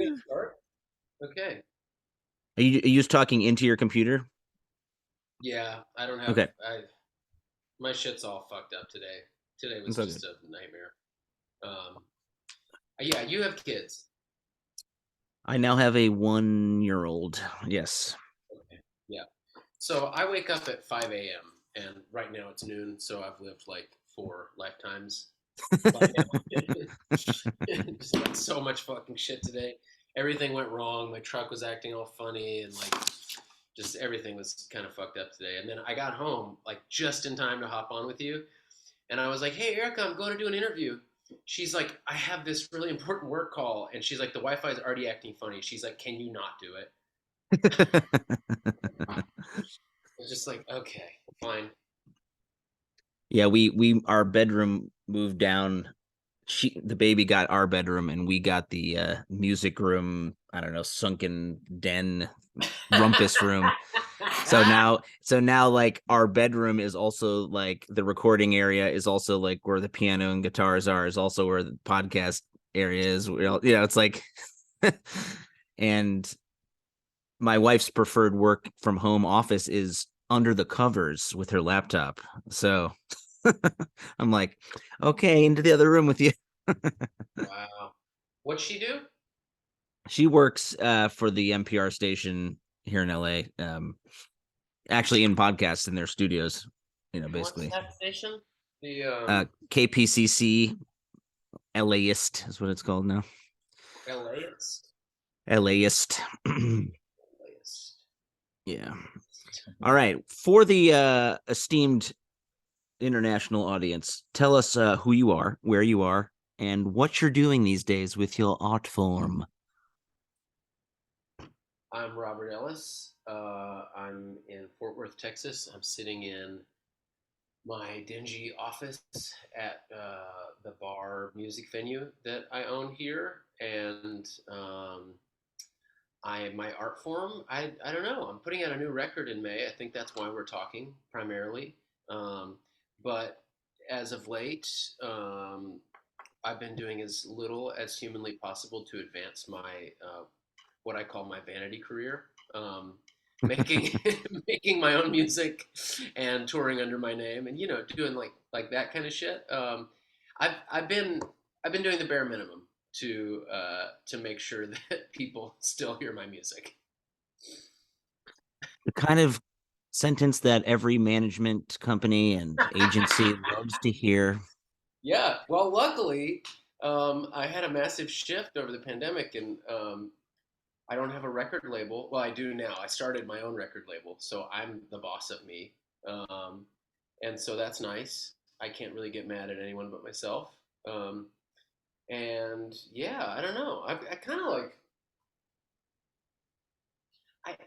me to start? Okay. Are you just talking into your computer? Yeah, I don't have Okay, my shit's all fucked up today. Today was it's all good. just a nightmare. Um, yeah, you have kids. I now have a 1-year-old. Yes. Okay. Yeah. So I wake up at 5 a.m. and right now it's noon, so I've lived like 4 lifetimes by now. Just got so much fucking shit today. Everything went wrong. My truck was acting all funny and like just everything was kind of fucked up today. And then I got home like just in time to hop on with you. And I was like, "Hey, Erica, I'm going to do an interview." She's like, "I have this really important work call." And she's like, "The Wi-Fi is already acting funny." She's like, "Can you not do it?" I was just like, "Okay, fine." Yeah, we our bedroom moved down. The baby got our bedroom and we got the music room, I don't know, sunken den rumpus room. So now like our bedroom is also like the recording area is also like where the piano and guitars are, is also where the podcast area is. It's like and my wife's preferred work from home office is under the covers with her laptop. So I'm like, okay, into the other room with you. Wow. What'd she do? She works for the NPR station here in LA. Actually in podcasts in their studios, What's basically. that station? The KPCC LAist is what it's called now. LAist. LAist. LAist. Yeah. All right. For the esteemed international audience, tell us who you are, where you are, and what you're doing these days with your art form. I'm Robert Ellis. I'm in Fort Worth, Texas. I'm sitting in my dingy office at the bar music venue that I own here, and my art form. I don't know. I'm putting out a new record in May. I think that's why we're talking primarily. Um, but as of late, I've been doing as little as humanly possible to advance my what I call my vanity career. Making making my own music and touring under my name, and doing like that kind of shit. I've been doing the bare minimum to make sure that people still hear my music. The kind of sentence that every management company and agency loves to hear. Yeah, well, luckily, I had a massive shift over the pandemic, and I don't have a record label. Well, I do now. I started my own record label, so I'm the boss of me, um, and so that's nice. I can't really get mad at anyone but myself. Um, and yeah, I don't know. I kind of like.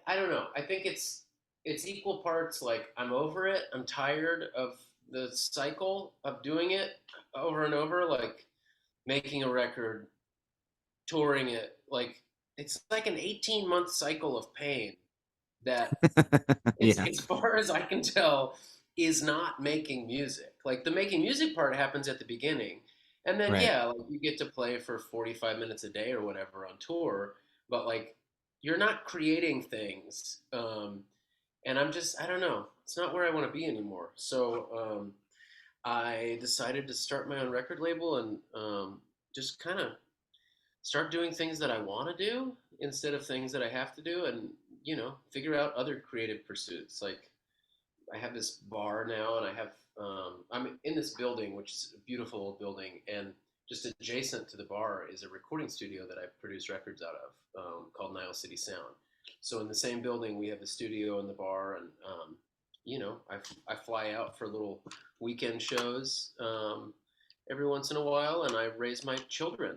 I don't know. I think it's equal parts like I'm over it. I'm tired of the cycle of doing it over and over, like making a record, touring it. Like it's like an 18-month cycle of pain that it's Yeah, as far as I can tell is not making music. Like the making music part happens at the beginning. And then right. yeah, like you get to play for 45 minutes a day or whatever on tour, but like you're not creating things. And I don't know. It's not where I want to be anymore. So I decided to start my own record label and just kind of start doing things that I want to do instead of things that I have to do, and figure out other creative pursuits. Like I have this bar now, and I'm in this building, which is a beautiful old building, and just adjacent to the bar is a recording studio that I produce records out of, called Nile City Sound. So in the same building, we have the studio and the bar, and I fly out for little weekend shows every once in a while, and I raise my children.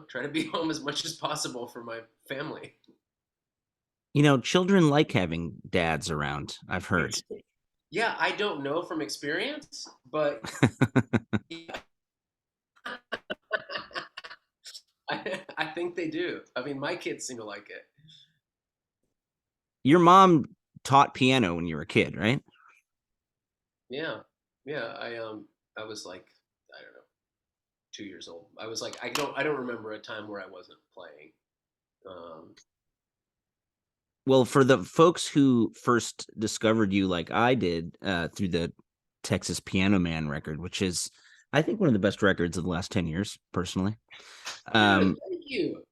Try to be home as much as possible for my family. Children like having dads around, I've heard. Yeah, I don't know from experience, but I think they do. I mean, my kids seem to like it. Your mom taught piano when you were a kid, right? Yeah, yeah. I was like, I don't know, 2 years old. I was like, I don't remember a time where I wasn't playing. Um, Well, for the folks who first discovered you, like I did, through the Texas Piano Man record, which is, I think, one of the best records of the last 10 years, personally. Dude, Um, thank you.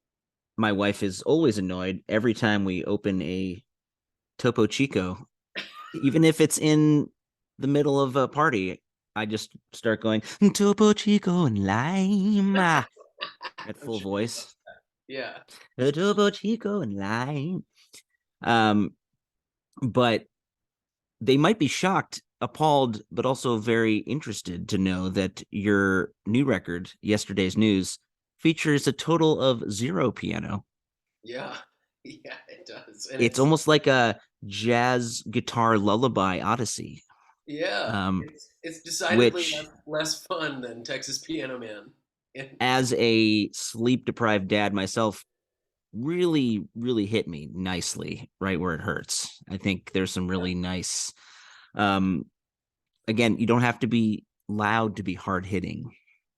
my wife is always annoyed every time we open a Topo Chico, even if it's in the middle of a party. I just start going Topo Chico and lime at I'm full sure she loves voice. that. Yeah, Topo Chico and lime. Um, but they might be shocked, appalled, but also very interested to know that your new record, Yesterday's News, features a total of zero piano. yeah, yeah. It does, and It's it's almost like a jazz guitar lullaby odyssey, yeah, um, it's decidedly which, less fun than Texas Piano Man. And as a sleep deprived dad myself, really, really hit me nicely right where it hurts. I think there's some yeah, really nice, um, again, you don't have to be loud to be hard hitting.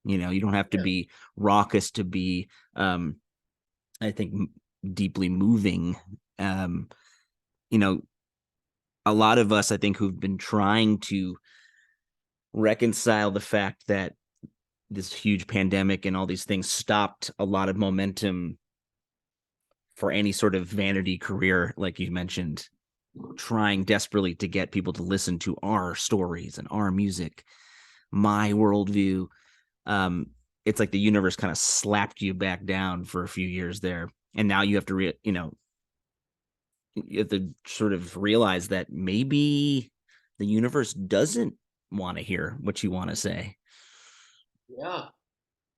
You don't have to yeah, be raucous to be, um, I think, deeply moving. Um, you know, a lot of us, I think, who've been trying to reconcile the fact that this huge pandemic and all these things stopped a lot of momentum for any sort of vanity career, like you mentioned, trying desperately to get people to listen to our stories and our music, my worldview. um it's like the universe kind of slapped you back down for a few years there, and now you have to you have to sort of realize that maybe the universe doesn't want to hear what you want to say, yeah,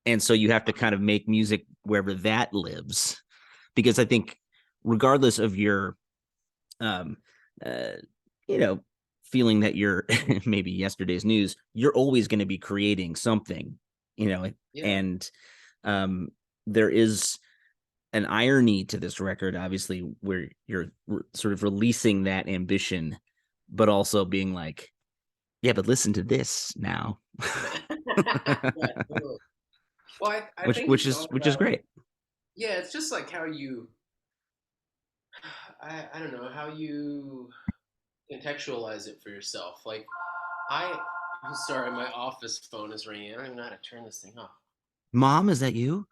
and so you have to kind of make music wherever that lives, because I think regardless of your um uh you know feeling that you're maybe yesterday's news, you're always going to be creating something, you know yeah. and um there is an irony to this record, obviously, where you're sort of releasing that ambition, but also being like, yeah, but listen to this now. Yeah, totally. Well, I which think which it's is all which is about great. yeah. It's just like how you I don't know how you contextualize it for yourself. Like I, sorry, my office phone is ringing. I don't even know how to turn this thing off. Mom, is that you?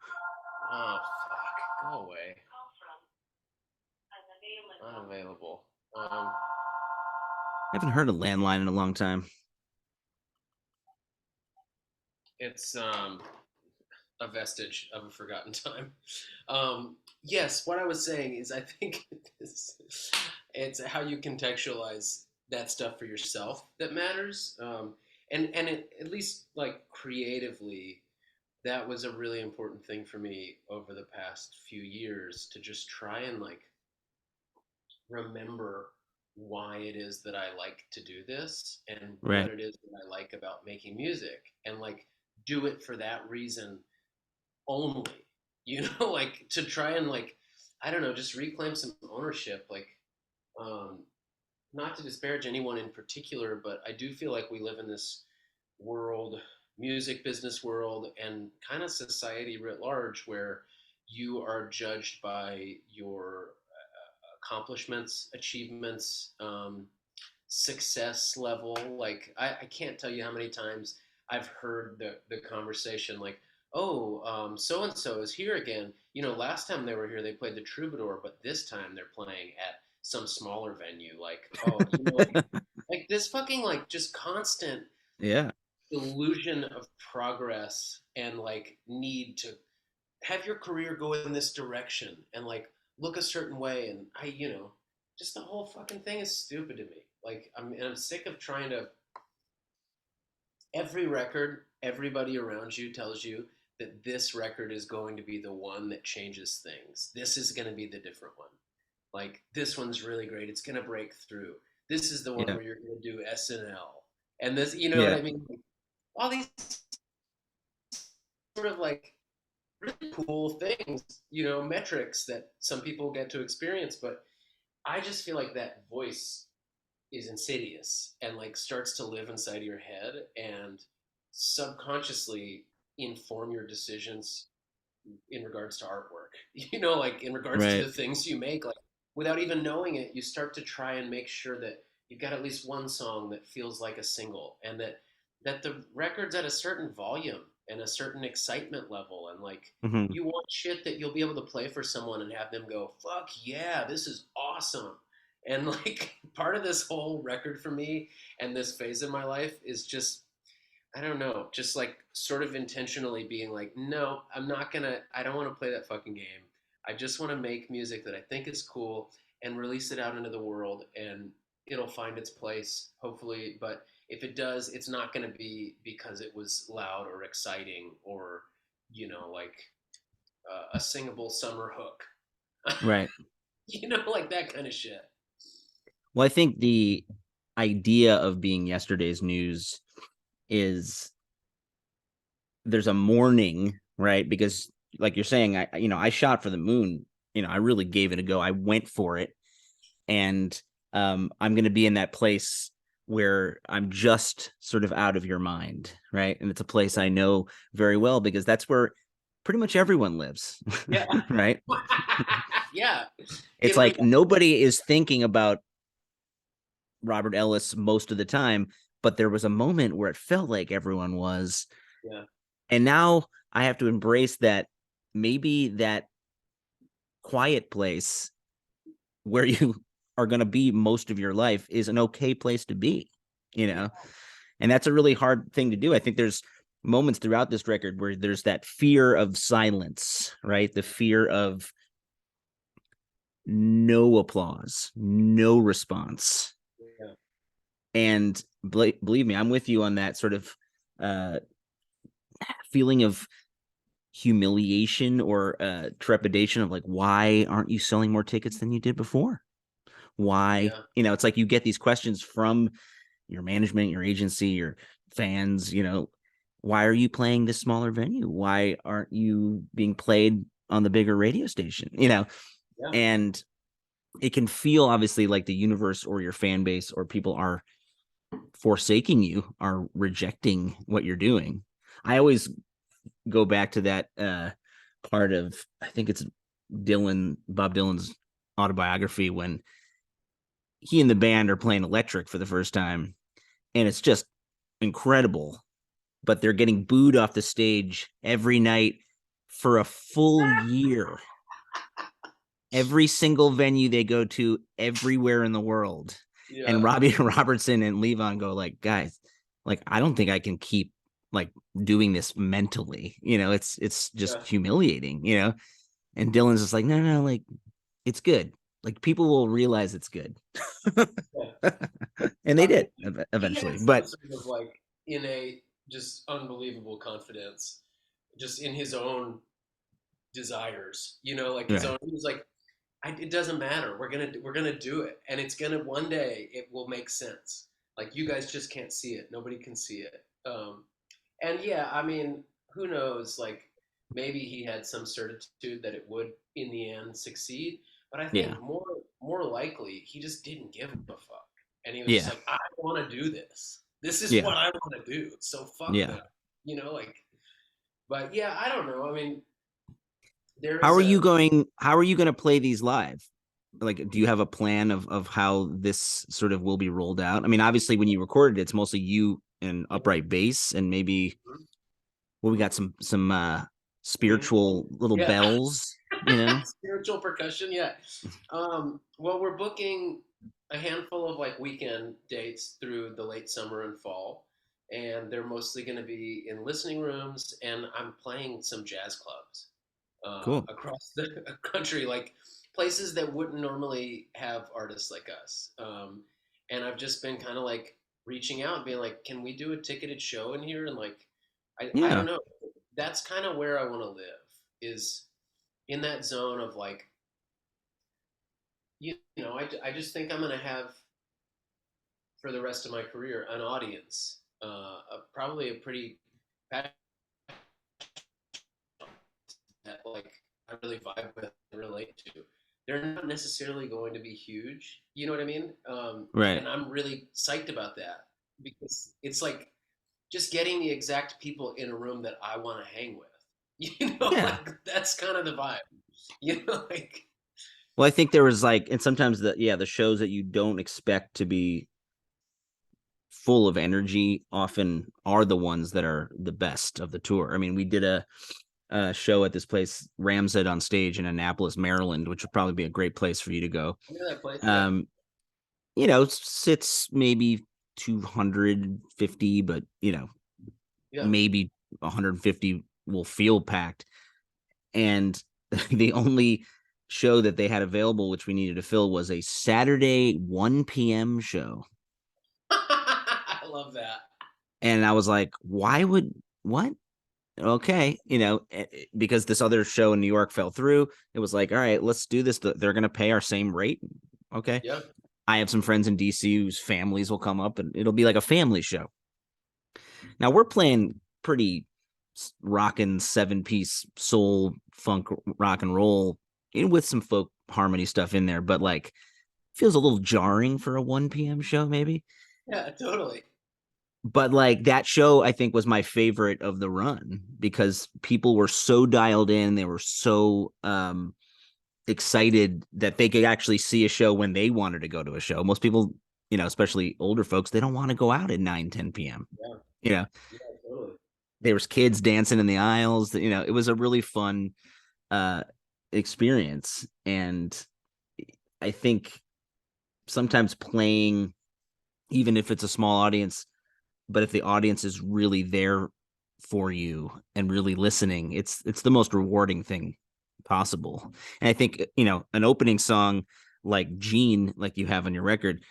Oh fuck, go away. Unavailable. Um, I haven't heard a landline in a long time. it's a vestige of a forgotten time. Yes, what I was saying is I think it's how you contextualize that stuff for yourself that matters. And at least like creatively, that was a really important thing for me over the past few years to just try and like remember why it is that I like to do this and what Right. it is that I like about making music and like do it for that reason only. You know, like to try and like I don't know, just reclaim some ownership. Like, um, not to disparage anyone in particular, but I do feel like we live in this world, music business world, and kind of society writ large, where you are judged by your accomplishments, achievements, success level. Like I can't tell you how many times I've heard the conversation like, oh, so and so is here again. You know, last time they were here, they played the Troubadour, but this time they're playing at some smaller venue. Like, oh, you know, like this fucking like just constant Yeah. illusion of progress and like need to have your career go in this direction and like look a certain way and just the whole fucking thing is stupid to me. Like I'm sick of trying to every record, everybody around you tells you that this record is going to be the one that changes things. This is going to be the different one. Like this one's really great. It's going to break through. This is the one Yeah. where you're going to do SNL. And this, you know what Yeah. I mean? All these sort of like really cool things, metrics that some people get to experience. But I just feel like that voice is insidious and like starts to live inside of your head and subconsciously inform your decisions in regards to artwork. You know, like in regards to Right. the things you make, like without even knowing it, you start to try and make sure that you've got at least one song that feels like a single, and that the record's at a certain volume and a certain excitement level, and like Hmm. you want shit that you'll be able to play for someone and have them go, "Fuck yeah, this is awesome." And like part of this whole record for me and this phase in my life is just, I don't know, just like sort of intentionally being like, no, I don't want to play that fucking game. I just want to make music that I think is cool and release it out into the world, and it'll find its place, hopefully. But if it does, it's not going to be because it was loud or exciting or, like a singable summer hook, Right. like that kind of shit. Well, I think the idea of being yesterday's news is there's a mourning, right? Because like you're saying, I shot for the moon. I really gave it a go. I went for it, and I'm going to be in that place where I'm just sort of out of your mind, right? And it's a place I know very well because that's where pretty much everyone lives, Yeah. right? Yeah. It's In like reality, nobody is thinking about Robert Ellis most of the time, but there was a moment where it felt like everyone was. yeah. And now I have to embrace that maybe that quiet place where you are going to be most of your life is an okay place to be, you Yeah. know? And that's a really hard thing to do. I think there's moments throughout this record where there's that fear of silence, right? The fear of no applause, no response. Yeah. And believe me, I'm with you on that sort of uh, feeling of humiliation or trepidation of like, why aren't you selling more tickets than you did before? Why? Yeah. It's like you get these questions from your management, your agency, your fans, why are you playing this smaller venue? Why aren't you being played on the bigger radio station? Yeah. And it can feel obviously like the universe or your fan base or people are forsaking you, are rejecting what you're doing. I always go back to that part of, I think it's Bob Dylan's autobiography, when he and the band are playing electric for the first time, and it's just incredible, but they're getting booed off the stage every night for a full year. Every single venue they go to, everywhere in the world. And Yeah. Robbie Robertson and Levon go like, guys, like I don't think I can keep like doing this mentally. It's just Yeah. humiliating. And Dylan's just like, no, no, like it's good. Like people will realize it's good. Yeah. And they I did mean, he eventually. had some But sort of like innate, just unbelievable confidence, just in his own desires. Like his right. own. He was like, it doesn't matter. We're gonna do it, and it's gonna one day it will make sense. Like you guys just can't see it. Nobody can see it. And yeah, I mean, who knows? Like maybe he had some certitude that it would in the end succeed, but I Yeah. think more likely he just didn't give a fuck, and he was just Yeah. like, I want to do this. This is Yeah. what I want to do. So fuck Yeah. them, like. But yeah, I don't know. I mean, there How is are a you going? How are you going to play these live? Like, do you have a plan of how this sort of will be rolled out? I mean, obviously, when you recorded it, it's mostly you and Mhm, upright bass, and maybe mhm, well, we got some wing. spiritual little Yeah. bells. You know, Spiritual percussion, yeah. Well, we're booking a handful of like weekend dates through the late summer and fall, and they're mostly going to be in listening rooms, and I'm playing some jazz clubs cool. across the country, like places that wouldn't normally have artists like us. And I've just been kind of like reaching out and being like, "Can we do a ticketed show in here?" And like, I don't Yeah. know. That's kind of where I want to live, is in that zone of like, I just think I'm going to have for the rest of my career an audience, probably a pretty passionate that like I really vibe with and relate to. They're not necessarily going to be huge, you know what I mean? Right. And I'm really psyched about that because it's like just getting the exact people in a room that I want to hang with. Yeah. like that's kind of the vibe. Like Well, I think there was like, and sometimes the shows that you don't expect to be full of energy often are the ones that are the best of the tour. I mean, we did a show at this place, Ramshead on Stage in Annapolis, Maryland, which would probably be a great place for you to go. I know that place. Yeah, Um, sits maybe 250, but yeah. maybe 150 will feel packed. And the only show that they had available, which we needed to fill, was a Saturday 1 p.m. show. I love that. And I was like, why would what? Okay, because this other show in New York fell through. It was like, all right, let's do this. They're going to pay our same rate. Okay. Yeah. I have some friends in DC whose families will come up and it'll be like a family show. Now we're playing pretty rockin' 7-piece soul funk rock and roll with some folk harmony stuff in there, but like feels a little jarring for a 1 p.m. show, maybe. Yeah, totally. But like that show, I think was my favorite of the run because people were so dialed in. They were so excited that they could actually see a show when they wanted to go to a show. Most people, especially older folks, they don't want to go out at 9, 10 p.m. Yeah. You know, Yeah, totally. there was kids dancing in the aisles. It was a really fun uh experience. And I think sometimes playing, even if it's a small audience, but if the audience is really there for you and really listening, it's the most rewarding thing possible. And I think, an opening song like Gene, like you have on your record,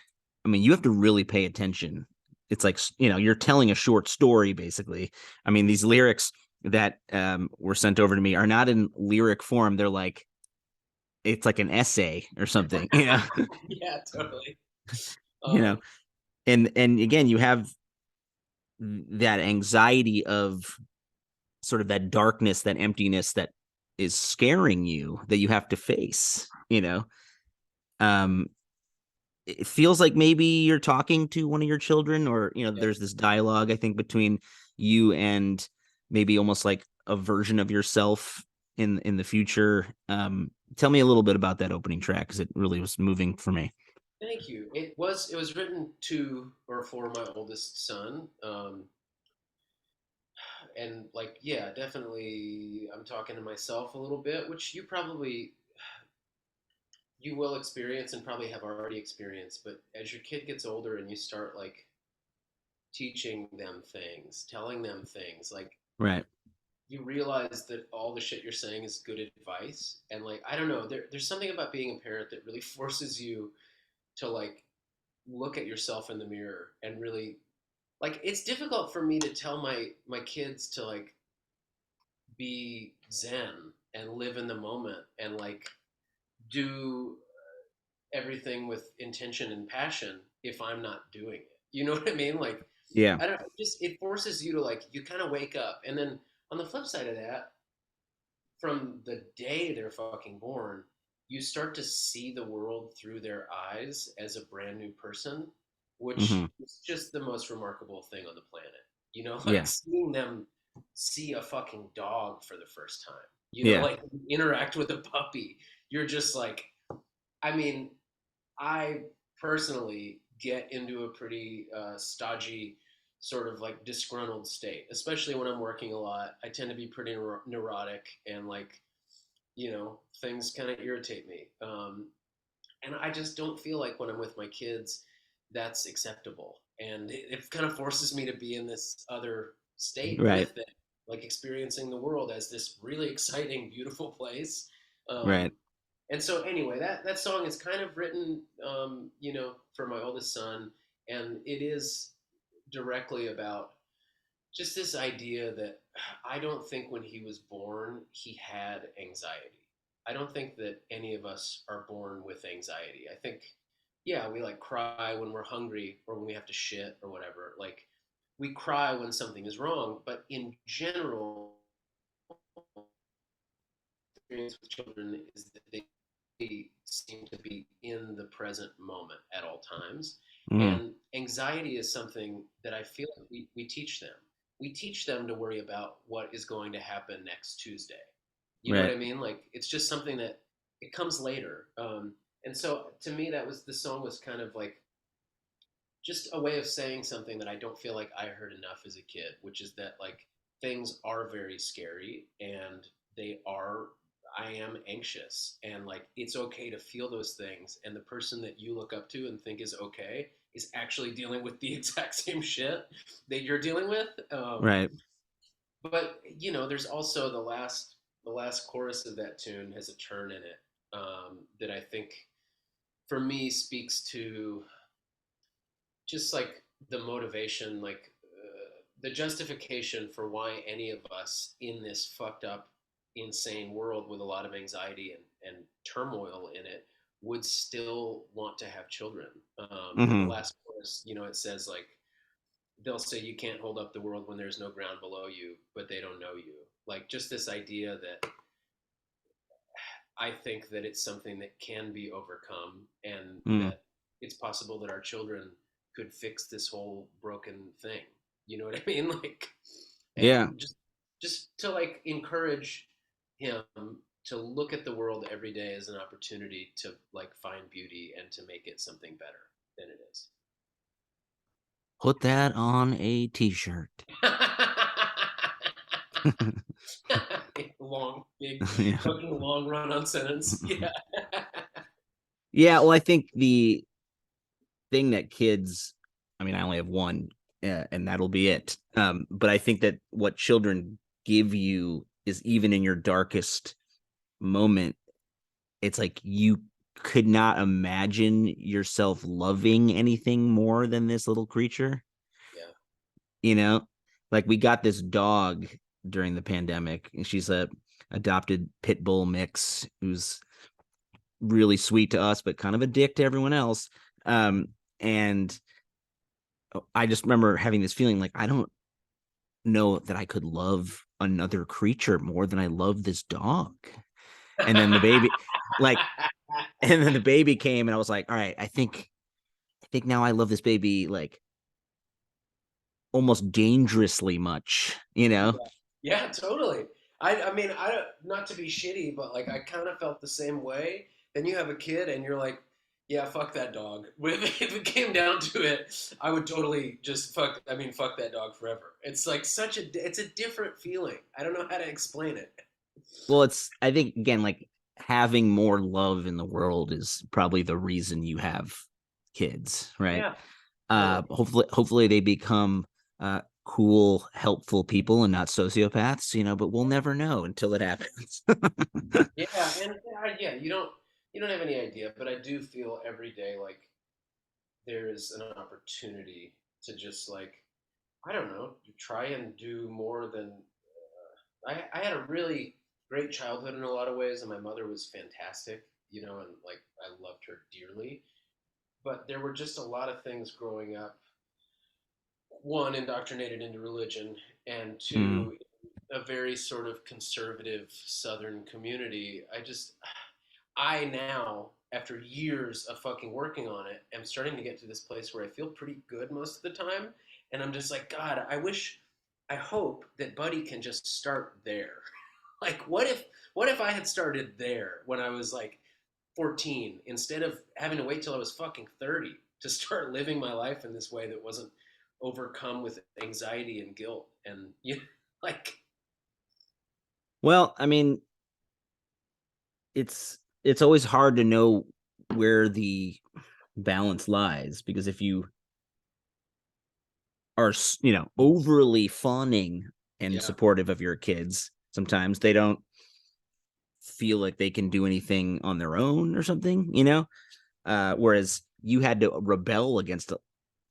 I mean, you have to really pay attention. It's like, you're telling a short story basically. I mean, these lyrics that were sent over to me are not in lyric form. They're like, it's like an essay or something, Yeah, totally. you know, Um, and again, you have that anxiety of sort of that darkness, that emptiness that is scaring you that you have to face. Um, it feels like maybe you're talking to one of your children, or yeah. there's this dialogue, I think, between you and maybe almost like a version of yourself in the future. Tell me a little bit about that opening track because it really was moving for me. Thank you. It was written to or for my oldest son. And like yeah, definitely I'm talking to myself a little bit, which you will experience and probably have already experienced, but as your kid gets older and you start like teaching them things, telling them things, like Right. you realize that all the shit you're saying is good advice. And like I don't know, there's something about being a parent that really forces you to like look at yourself in the mirror and really like it's difficult for me to tell my kids to like be zen and live in the moment and like do everything with intention and passion if I'm not doing it. You know what I mean? Like Yeah. I don't just it forces you to like you kind of wake up and then on the flip side of that, from the day they're fucking born, you start to see the world through their eyes as a brand new person, which Hmm. is just the most remarkable thing on the planet. Like Yeah. seeing them see a fucking dog for the first time, Yeah. like interact with a puppy. You're just like, I mean, I personally get into a pretty stodgy, sort of like disgruntled state, especially when I'm working a lot. I tend to be pretty neurotic and like, things kind of irritate me. And I just don't feel like when I'm with my kids, that's acceptable. And it kind of forces me to be in this other state Right. with it, like experiencing the world as this really exciting, beautiful place. Right. Um, and so anyway, that song is kind of written, for my oldest son, and it is directly about just this idea that I don't think when he was born he had anxiety. I don't think that any of us are born with anxiety. I think, yeah, we like cry when we're hungry or when we have to shit or whatever. Like we cry when something is wrong, but in general, experience with children is that they seem to be in the present moment at all times. Hmm. And anxiety is something that I feel like we teach them. we teach them to worry about what is going to happen next Tuesday. You know what Right. I mean? Like it's just something that it comes later. And so to me, that was the song was kind of like just a way of saying something that I don't feel like I heard enough as a kid, which is that like things are very scary and they are I am anxious and like it's okay to feel those things and the person that you look up to and think is okay is actually dealing with the exact same shit that you're dealing with. Right. But you know, there's also the last chorus of that tune has a turn in it that I think for me speaks to just like the motivation, like the justification for why any of us in this fucked up, insane world with a lot of anxiety and turmoil in it would still want to have children. In the Mm-hmm. last chorus, you know, it says like they'll say you can't hold up the world when there's no ground below you, but they don't know you. Like just this idea that I think that it's something that can be overcome and Mm. that it's possible that our children could fix this whole broken thing. You know what I mean? Like, Yeah. and just to like encourage him to look at the world every day as an opportunity to like find beauty and to make it something better than it is. Put that on a t-shirt. Long, big, Yeah. fucking long run on sentence. Yeah. Yeah, well, I think the thing that kids, I mean, I only have one, and that'll be it. But I think that what children give you is even in your darkest moment, it's like you could not imagine yourself loving anything more than this little creature, Yeah. you know? Like we got this dog during the pandemic, and she's a adopted pit bull mix who's really sweet to us, but kind of a dick to everyone else. And I just remember having this feeling like I don't know that I could love another creature more than I love this dog. And then the baby, like, and then the baby came, and I was like, all right, I think now I love this baby like almost dangerously much, you know? Yeah, yeah, totally. I mean, I don't, not to be shitty, but like I kind of felt the same way. Then you have a kid, and you're like, yeah, fuck that dog. If it came down to it, I would totally just fuck. I mean, fuck that dog forever. It's like it's a different feeling. I don't know how to explain it. Well, it's I think again like having more love in the world is probably the reason you have kids, right? Yeah, totally. Hopefully they become cool, helpful people and not sociopaths, but we'll never know until it happens. Yeah, and yeah, you don't have any idea, but I do feel every day like there is an opportunity to just like I don't know, try and do more than I had a really great childhood in a lot of ways, and my mother was fantastic, and like I loved her dearly. But there were just a lot of things growing up. One, indoctrinated into religion, and Mm. two, a very sort of conservative Southern community. I now, after years of fucking working on it, am starting to get to this place where I feel pretty good most of the time. And I'm just like, God, I hope that Buddy can just start there. Like, what if I had started there when I was like 14 instead of having to wait till I was fucking 30 to start living my life in this way that wasn't overcome with anxiety and guilt and like Well, I mean, it's always hard to know where the balance lies because if you are, overly fawning and yeah, supportive of your kids, sometimes they don't feel like they can do anything on their own or something. Whereas you had to rebel against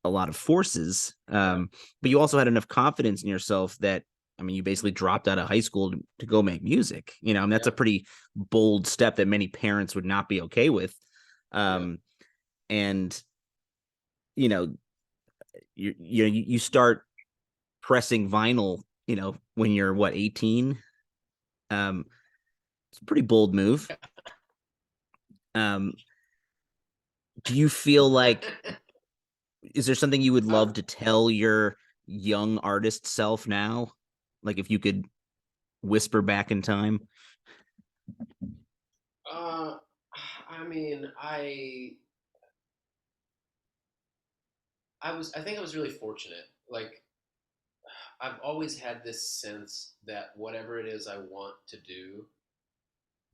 a lot of forces, yeah, but you also had enough confidence in yourself that I mean, you basically dropped out of high school to go make music. I mean, that's yeah, a pretty bold step that many parents would not be okay with. yeah. Um, and you know, you start pressing vinyl, when you're what 18. It's a pretty bold move. Um, do you feel like is there something you would love I'm, to tell your young artist self now? Like if you could whisper back in time? Uh, I mean, I think I was really fortunate. Like I've always had this sense that whatever it is I want to do,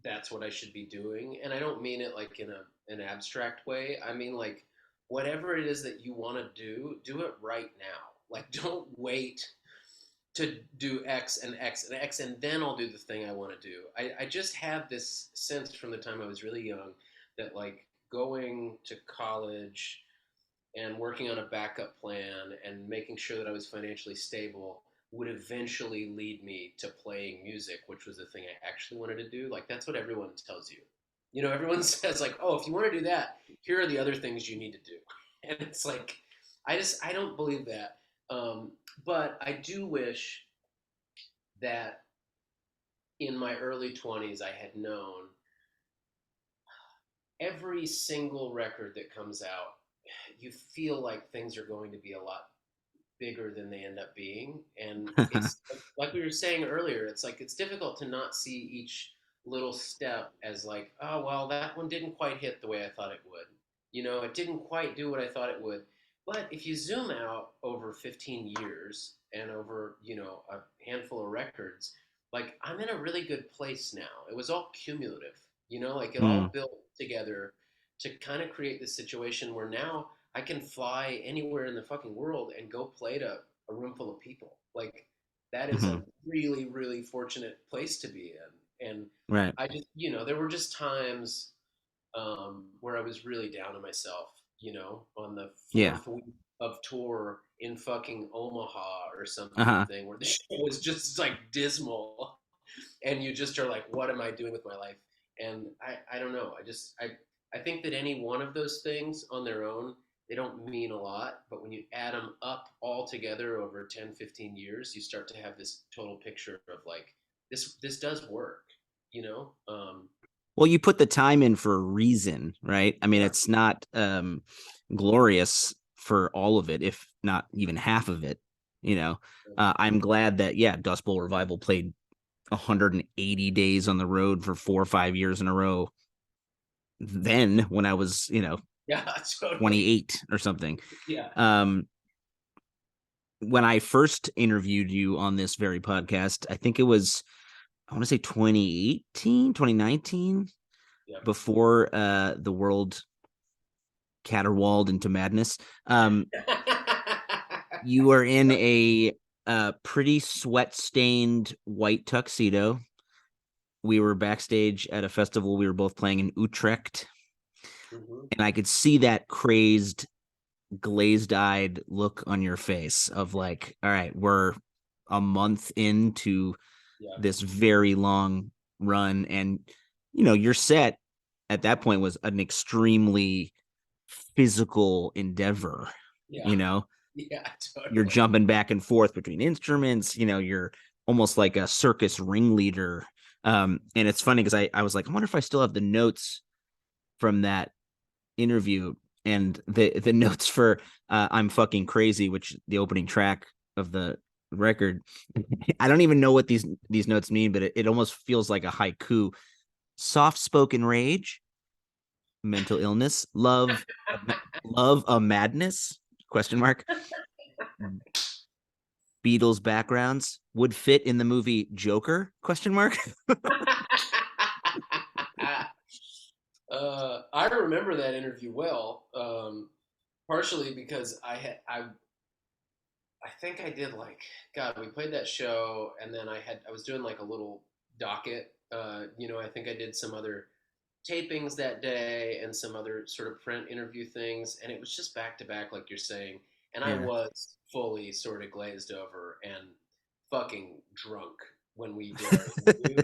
that's what I should be doing. And I don't mean it like in an abstract way. I mean like whatever it is that you want to do it right now. Like don't wait to do X and X and X and then I'll do the thing I want to do. I just had this sense from the time I was really young that like going to college and working on a backup plan and making sure that I was financially stable would eventually lead me to playing music, which was the thing I actually wanted to do. Like that's what everyone tells you. You know, everyone says like, "Oh, if you want to do that, here are the other things you need to do." And it's like, I don't believe that. But I do wish that in my early 20s I had known every single record that comes out, you feel like things are going to be a lot bigger than they end up being. And it's like we were saying earlier, it's like it's difficult to not see each little step as like, oh, well, that one didn't quite hit the way I thought it would. You know, it didn't quite do what I thought it would. But if you zoom out over 15 years and over, you know, a handful of records, like I'm in a really good place now. It was all cumulative, you know, like it all Mm, built together to kind of create this situation where now I can fly anywhere in the fucking world and go play to a room full of people. Like that is a mhm. really, really fortunate place to be in. And Right. I just, you know, there were just times where I was really down on myself, you know, on the Yeah. fourth week of tour in fucking Omaha or Uh-huh. something, where the show was just like dismal, and you just are like, what am I doing with my life? And I don't know. I think that any one of those things on their own, they don't mean a lot, but when you add them up all together over 10, 15 years, you start to have this total picture of like, this does work, you know? Well, you put the time in for a reason, right? I mean, Yeah. it's not glorious for all of it, if not even half of it. You know, I'm glad that yeah, Dust Bowl Revival played 180 days on the road for 4 or 5 years in a row. Then, when I was, Yeah, totally. 28 or something, Yeah. um, when I first interviewed you on this very podcast, I think it was I want to say 2018, 2019, Yeah. before the world caterwauled into madness. You were in a pretty sweat stained white tuxedo. We were backstage at a festival. We were both playing in Utrecht, Hmm. and I could see that crazed, glazed eyed look on your face of like, all right, we're a month into Yeah. this very long run. And, your set at that point was an extremely physical endeavor. Yeah. You know, Yeah, you're totally. jumping back and forth between instruments, you're almost like a circus ringleader. And it's funny because I was like, I wonder if I still have the notes from that interview, and the notes for I'm fucking crazy, which the opening track of the record. I don't even know what these notes mean, but it almost feels like a haiku. Soft spoken rage, mental illness, love a madness, question mark. Beatles backgrounds would fit in the movie Joker, question mark. I remember that interview well, partially because I think I did like God. We played that show, and then I was doing like a little docket. You know, I think I did some other tapings that day and some other sort of print interview things, and it was just back to back, like you're saying. And I Yeah. was fully sort of glazed over and fucking drunk when we did our interview,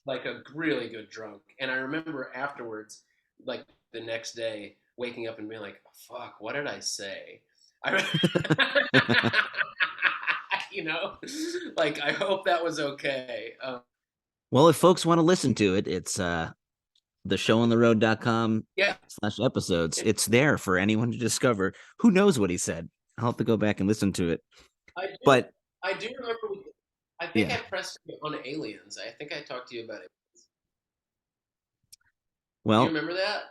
like a really good drunk. And I remember afterwards, like the next day, waking up and being like, "Fuck, what did I say?" I, you know, like I hope that was okay. Well, if folks want to listen to it, it's theshowontheroad.com Yeah, slash episodes. It's there for anyone to discover. Who knows what he said? I'll have to go back and listen to it. I do. But I do remember. I think I yeah, pressed you on Aliens. I think I talked to you about it. Do you well, remember that?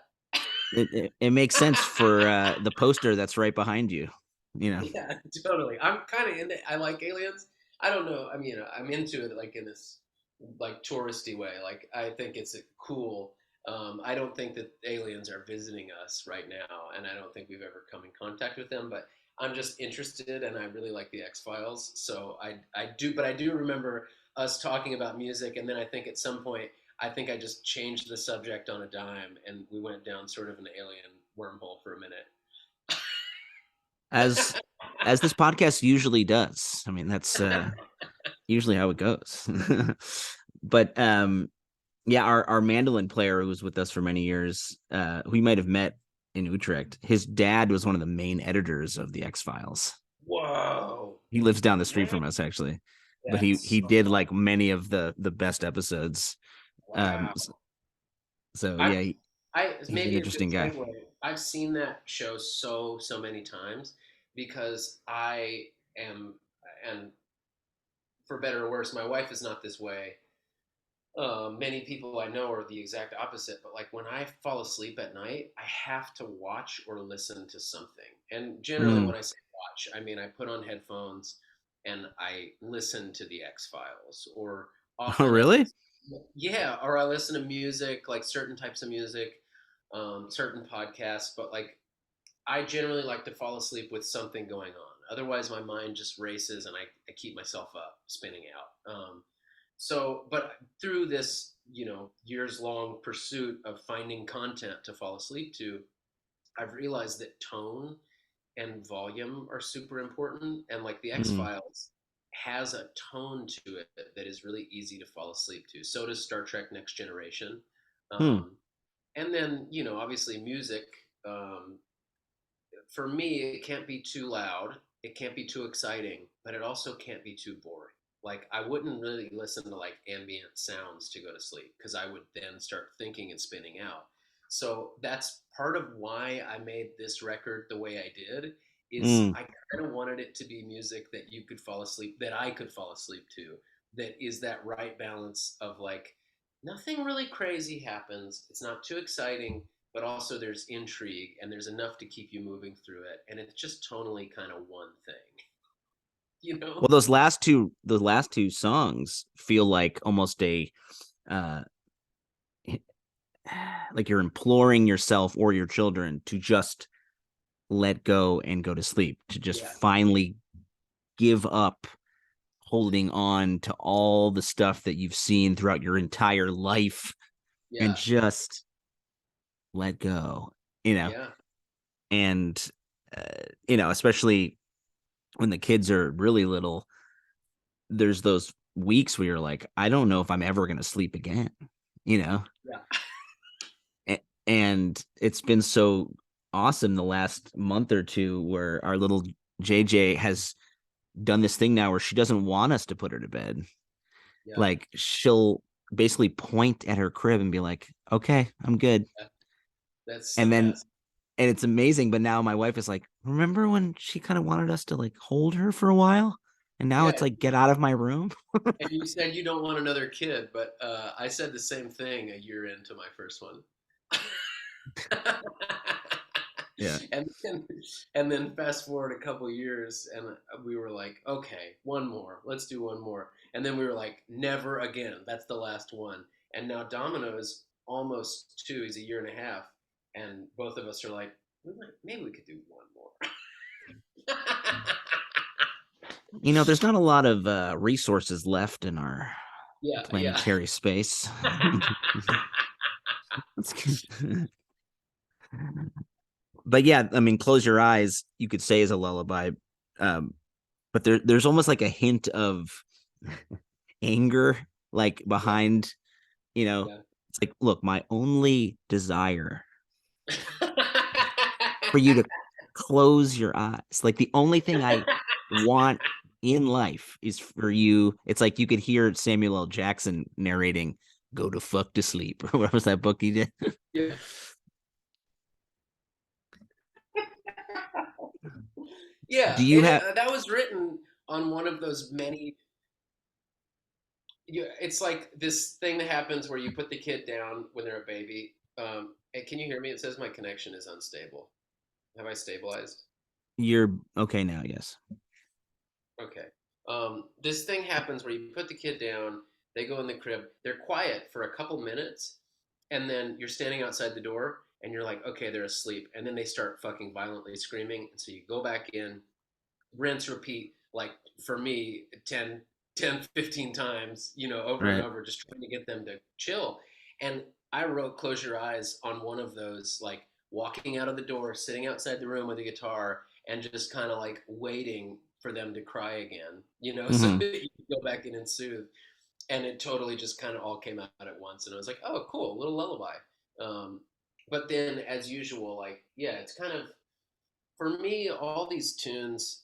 it makes sense for the poster that's right behind you. You know, Yeah, totally. I'm kind of into. I like aliens. I don't know. I mean, I'm into it like in this like touristy way. Like I think it's a cool. I don't think that aliens are visiting us right now, and I don't think we've ever come in contact with them. But I'm just interested, and I really like the X Files. So I do, but I do remember us talking about music, and then I think at some point I think I just changed the subject on a dime, and we went down sort of an alien wormhole for a minute. as as this podcast usually does. I mean, that's usually how it goes. But yeah, our mandolin player who was with us for many years, who we might have met in Utrecht, his dad was one of the main editors of the X Files. Whoa. He lives down the street Man, from us actually, but he that's did like many of the best episodes. wow. So I yeah, he's an maybe a good interesting guy. segue. I've seen that show so many times because I am, and for better or worse, my wife is not this way. Many people I know are the exact opposite, but like when I fall asleep at night, I have to watch or listen to something. And generally, Mm. when I say watch, I mean I put on headphones and I listen to the X Files, or Oh often I really? listen, yeah, or I listen to music, like certain types of music, certain podcasts, but like I generally like to fall asleep with something going on. Otherwise, my mind just races and I keep myself up, spinning out. But through this, years long pursuit of finding content to fall asleep to, I've realized that tone and volume are super important. And like the X Mm. Files has a tone to it that is really easy to fall asleep to. So does Star Trek Next Generation. Hmm. Um, and then, obviously music. For me, it can't be too loud, it can't be too exciting, but it also can't be too boring. Like I wouldn't really listen to like ambient sounds to go to sleep because I would then start thinking and spinning out. So that's part of why I made this record the way I did is Mm. I kind of wanted it to be music that you could fall asleep that I could fall asleep to, that is that right balance of like nothing really crazy happens, it's not too exciting, but also there's intrigue and there's enough to keep you moving through it, and it's just tonally kind of one thing, you Well, know. those last two songs feel like almost a uh like you're imploring yourself or your children to just let go and go to sleep, to just Yeah, finally give up holding on to all the stuff that you've seen throughout your entire life and yeah, just let go, you know. yeah, And uh, especially when the kids are really little, there's those weeks where you're like, I don't know if I'm ever going to sleep again, you know. yeah, And it's been so awesome the last month or two where our little JJ has done this thing now where she doesn't want us to put her to bed. yeah, Like she'll basically point at her crib and be like, "Okay, I'm good." yeah. That's the And then best. and it's amazing, but now my wife is like, "Remember when she kind of wanted us to like hold her for a while?" And now it's Yeah, like, "Get out of my room." and you said you don't want another kid, but I said the same thing a year into my first one. Yeah. and then fast forward a couple years, and we were like, okay, one more, let's do one more, and then we were like, never again, that's the last one. And now Domino is almost two, he's a year and a half, and both of us are like, maybe we could do one more. There's not a lot of resources left in our Yeah, yeah. planetary space. But yeah, I mean, close your eyes, you could say is a lullaby. Um, but there's almost like a hint of anger, like Yeah, behind, yeah. it's like, look, my only desire for you to close your eyes. Like the only thing I want in life is for you. It's like you could hear Samuel L. Jackson narrating "Go to fuck to sleep" or what was that book he did? Yeah. Do Yeah, you and have? that was written on one of those many. It's like this thing that happens where you put the kid down when they're a baby. Can you hear me? It says my connection is unstable. Have I stabilized? You're okay now, yes. Okay. This thing happens where you put the kid down, they go in the crib, they're quiet for a couple minutes, and then you're standing outside the door and you're like, okay, they're asleep. And then they start fucking violently screaming. And so you go back in, rinse, repeat, like for me, 15 times, over and Right. over, just trying to get them to chill. And I wrote Close Your Eyes on one of those, like walking out of the door, sitting outside the room with a guitar, and just kind of like waiting for them to cry again, so Mm-hmm. that you can go back in and soothe. And it totally just kind of all came out at once. And I was like, oh, cool, little lullaby. Um, but then, as usual, like, yeah, it's kind of, for me, all these tunes,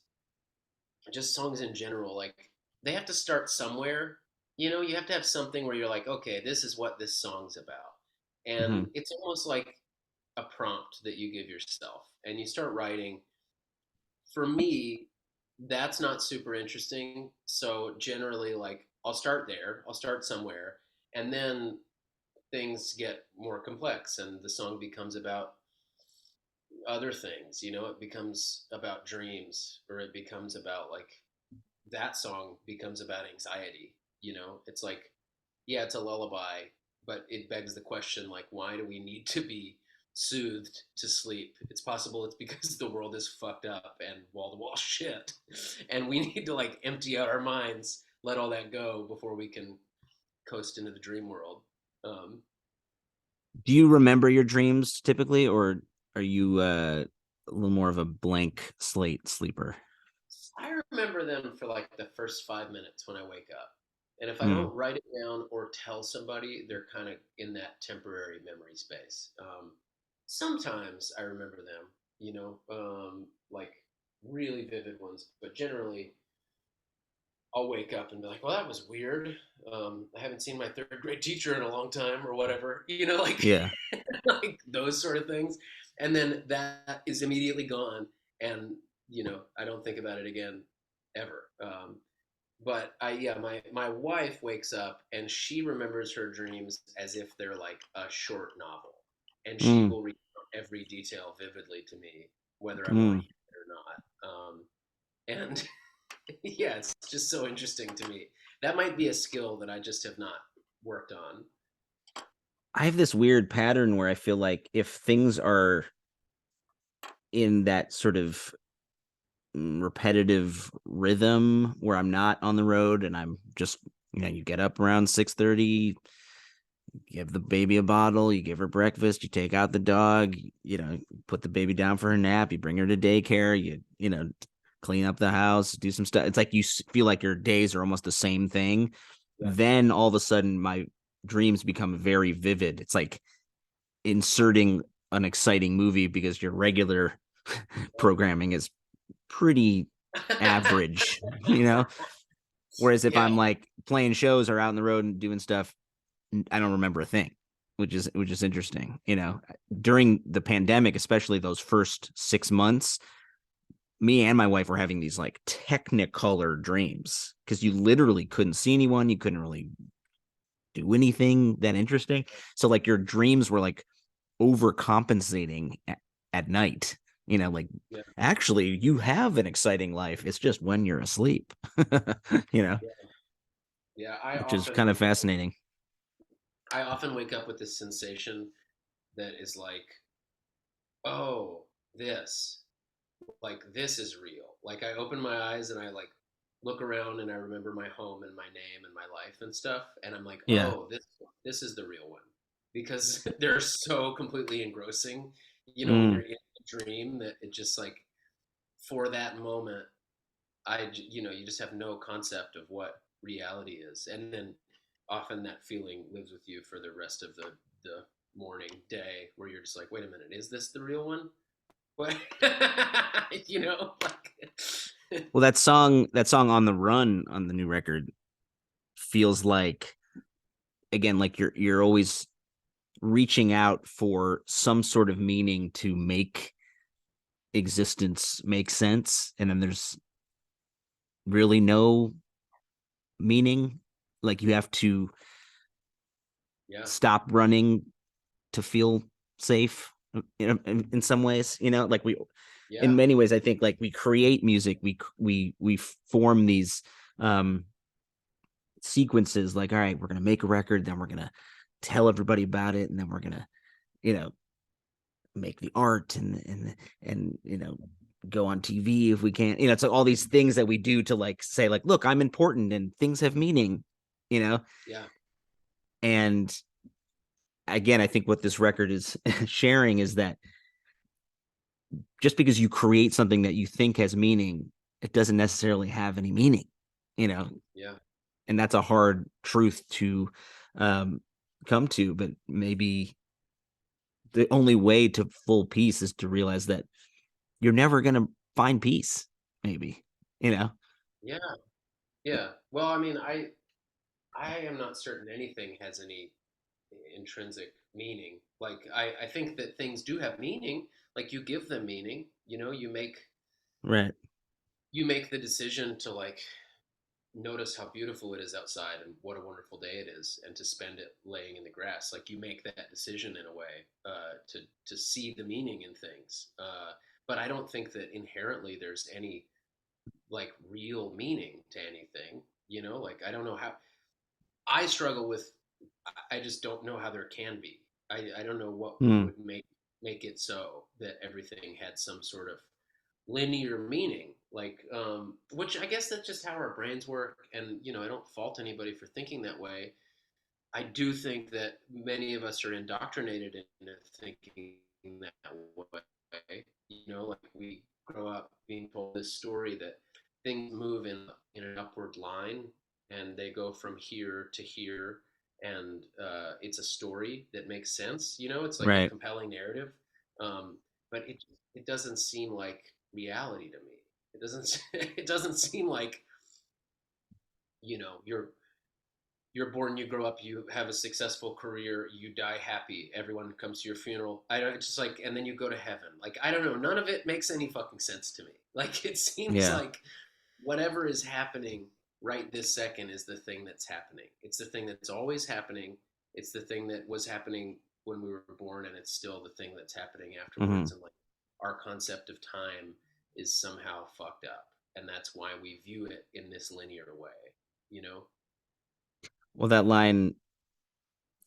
just songs in general, like they have to start somewhere. You have to have something where you're like, okay, this is what this song's about. Mm-hmm. And it's almost like a prompt that you give yourself and you start writing. For me, that's not super interesting. So generally, like, I'll start there, I'll start somewhere, and then things get more complex and the song becomes about other things. It becomes about dreams, or it becomes about, like, that song becomes about anxiety. It's like, yeah, it's a lullaby, but it begs the question, like, why do we need to be soothed to sleep? It's possible it's because the world is fucked up and wall to wall shit, and we need to like empty out our minds, let all that go before we can coast into the dream world. Um, Do you remember your dreams typically, or are you a little more of a blank slate sleeper? I remember them for like the first 5 minutes when I wake up. And if I Mm. don't write it down or tell somebody, they're kind of in that temporary memory space. Sometimes I remember them, like really vivid ones, but generally I'll wake up and be like, well, that was weird. I haven't seen my third grade teacher in a long time or whatever, like, Yeah. like those sort of things. And then that is immediately gone. And, I don't think about it again ever. But yeah, my wife wakes up and she remembers her dreams as if they're like a short novel. And she Mm. will recount every detail vividly to me, whether I want to Mm. hear it or not. And yeah, it's just so interesting to me. That might be a skill that I just have not worked on. I have this weird pattern where I feel like if things are in that sort of repetitive rhythm where I'm not on the road and I'm just, you get up around 6:30, give the baby a bottle, you give her breakfast, you take out the dog, put the baby down for her nap, you bring her to daycare, clean up the house, do some stuff. It's like you feel like your days are almost the same thing. Yeah. Then all of a sudden my dreams become very vivid. It's like inserting an exciting movie because your regular programming is pretty average, Whereas if Yeah. I'm like playing shows or out on the road and doing stuff, I don't remember a thing, which is interesting. During the pandemic, especially those first 6 months, me and my wife were having these like technicolor dreams because you literally couldn't see anyone, you couldn't really do anything that interesting. So like your dreams were like overcompensating at night. Like Yeah. actually you have an exciting life. It's just when you're asleep. you know, Yeah. Yeah. I which is often kind of wake up. fascinating. I often wake up with this sensation that is like, oh, this, like this is real. Like I open my eyes and I like look around and I remember my home and my name and my life and stuff, and I'm like, Yeah. oh, this is the real one, because they're so completely engrossing. When Mm. you're in a dream, that it just like, for that moment, you just have no concept of what reality is, and then often that feeling lives with you for the rest of the morning, day, where you're just like, wait a minute, is this the real one? What? Like, Well, that song on the run on the new record feels like, again, like you're always reaching out for some sort of meaning to make existence make sense, and then there's really know meaning. Like you have to Yeah. stop running to feel safe in some ways, like we in Yeah. many ways I think like we create music, we form these um sequences, like all right, we're going to make a record, then we're going to tell everybody about it, and then we're going to you know make the art and go on TV if we can. It's like all these things that we do to like say like, look, I'm important and things have meaning, you know. Yeah. And again, I think what this record is sharing is that just because you create something that you think has meaning, it doesn't necessarily have any meaning, you know. Yeah. And that's a hard truth to um come to, but maybe the only way to full peace is to realize that you're never going to find peace, maybe, you know. Yeah. Yeah. Well, I mean, I am not certain anything has any intrinsic meaning. Like I think that things do have meaning. Like you give them meaning. Right. You make the decision to like notice how beautiful it is outside and what a wonderful day it is, and to spend it laying in the grass. Like you make that decision in a way to see the meaning in things. But I don't think that inherently there's any like real meaning to anything. Like I don't know how. I struggle with. I just don't know how there can be. I don't know what Hmm. would make it so that everything had some sort of linear meaning, like which I guess that's just how our brains work. And I don't fault anybody for thinking that way. I do think that many of us are indoctrinated into thinking that way. Like we grow up being told this story that things move in an upward line, and they go from here to here, and it's a story that makes sense. It's like a Right. compelling narrative, but it doesn't seem like reality to me. It doesn't it doesn't seem like you're born, you grow up, you have a successful career, you die happy, everyone comes to your funeral. I don't, it's just like, and then you go to heaven. Like, I don't know. None of it makes any fucking sense to me. Like, it seems Yeah. like whatever is happening right this second is the thing that's happening. It's the thing that's always happening. It's the thing that was happening when we were born, and it's still the thing that's happening Hmm. afterwards. And like, our concept of time is somehow fucked up. And that's why we view it in this linear way, you know? Well, that line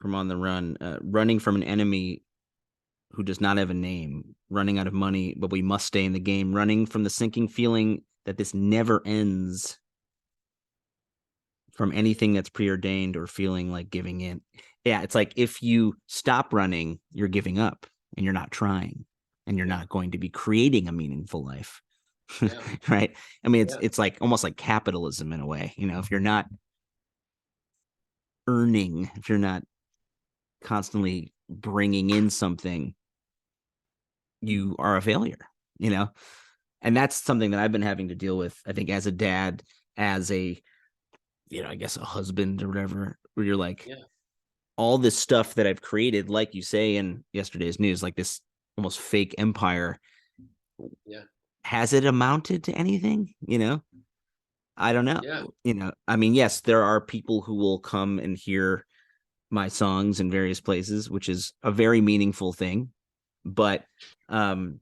from On the Run, running from an enemy who does not have a name, running out of money, but we must stay in the game, running from the sinking feeling that this never ends, from anything that's preordained, or feeling like giving in. Yeah, it's like if you stop running, you're giving up and you're not trying, and you're Yeah. not going to be creating a meaningful life. Yeah. Right? I mean, it's Yeah. it's like almost like capitalism in a way. If you're not earning, if you're not constantly bringing in something, you are a failure, you know? And that's something that I've been having to deal with, I think, as a dad, as a, I guess a husband or whatever, where you're like, Yeah. all this stuff that I've created, like you say in yesterday's news, like this almost fake empire, Yeah. has it amounted to anything? I don't know. Yeah. I mean, yes, there are people who will come and hear my songs in various places, which is a very meaningful thing. But um,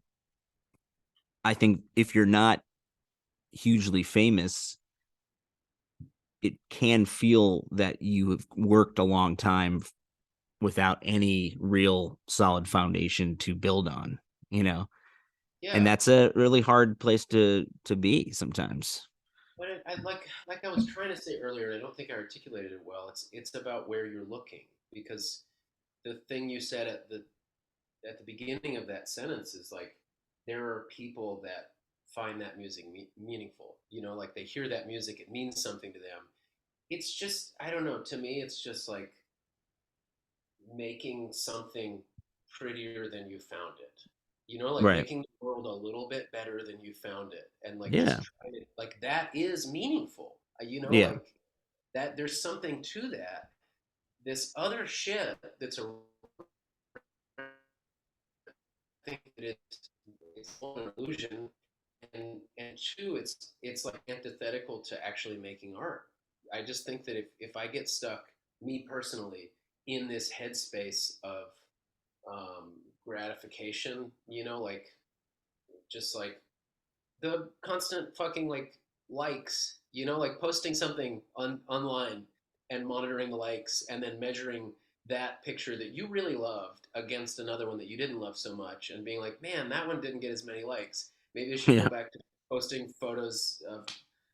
I think if you're not hugely famous, it can feel that you have worked a long time without any real solid foundation to build on, you know? And Yeah. that's a really hard place to be sometimes. But like I was trying to say earlier, and I don't think I articulated it well. It's about where you're looking, because the thing you said at the beginning of that sentence is like there are people that find that music meaningful. Like they hear that music, it means something to them. It's just, I don't know. To me, it's just like making something prettier than you found it. Like Right. making the world a little bit better than you found it. And like Yeah. just trying to, like, that is meaningful. Yeah. Like that, there's something to that. This other shit that's a, I think that it's all an illusion. And two, it's like antithetical to actually making art. I just think that if I get stuck, me personally, in this headspace of um, gratification, like just like the constant fucking like likes, like posting something online and monitoring the likes and then measuring that picture that you really loved against another one that you didn't love so much and being like, man, that one didn't get as many likes. Maybe I should Yeah. go back to posting photos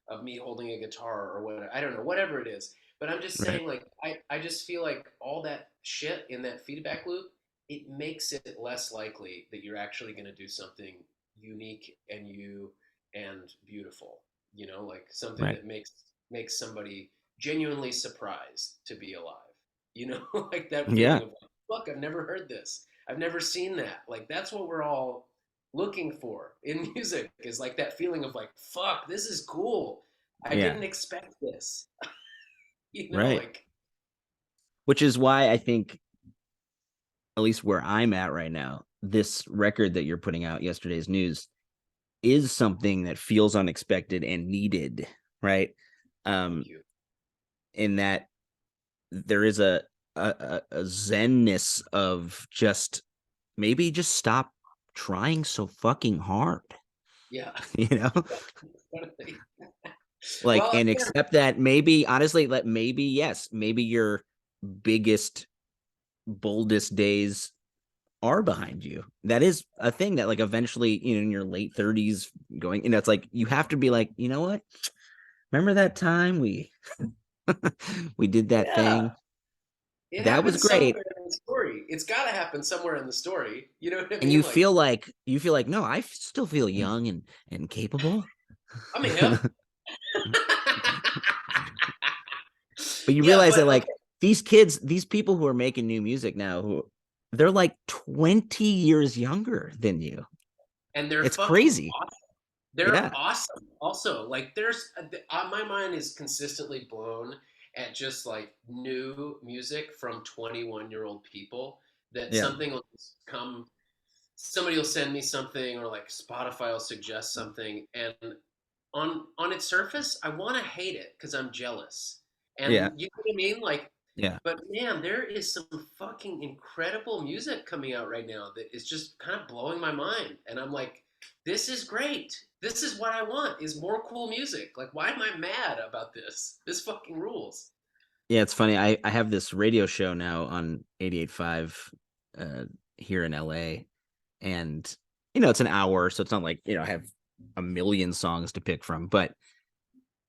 of me holding a guitar or whatever. I don't know, whatever it is. But I'm just Right. saying, like, I just feel like all that shit in that feedback loop, it makes it less likely that you're actually going to do something unique and beautiful, like something Right. that makes somebody genuinely surprised to be alive, like that Yeah. feeling of like, look, I've never heard this, I've never seen that. Like that's what we're all looking for in music, is like that feeling of like, fuck, this is cool, I Yeah. didn't expect this. Right. Like, Which is why I think, at least where I'm at right now, this record that you're putting out, Yesterday's News, is something that feels unexpected and needed, right? thank Um, you. in that there is a zenness of just maybe just stop trying so fucking hard, Yeah. you know, like, Well, and again, accept that maybe honestly, let maybe yes, maybe your biggest, boldest days are behind you. That is a thing that like eventually, in your late 30s going, it's like you have to be like, you know what? Remember that time we we did that yeah, thing? it That was happens great. somewhere in the story. It's got to happen somewhere in the story. You know what I And mean? Like, you feel like, no, I still feel young and capable. I'm hip. But you Yeah, realize that but like okay, these kids, these people who are making new music now, who they're like 20 years younger than you. and they're It's fucking crazy. awesome. They're Yeah. awesome. Also, like, my mind is consistently blown at just like new music from 21-year-old people. That Yeah. something will just come, somebody will send me something, or like Spotify will suggest something, and on its surface, I want to hate it because I'm jealous. Yeah. And you know what I mean? Like, Yeah. but man, there is some fucking incredible music coming out right now that is just kind of blowing my mind. And I'm like, this is great. This is what I want, is more cool music. Like, why am I mad about this? This fucking rules. Yeah, it's funny. I have this radio show now on 88.5 uh here in LA. And it's an hour, so it's not like, I have a million songs to pick from. But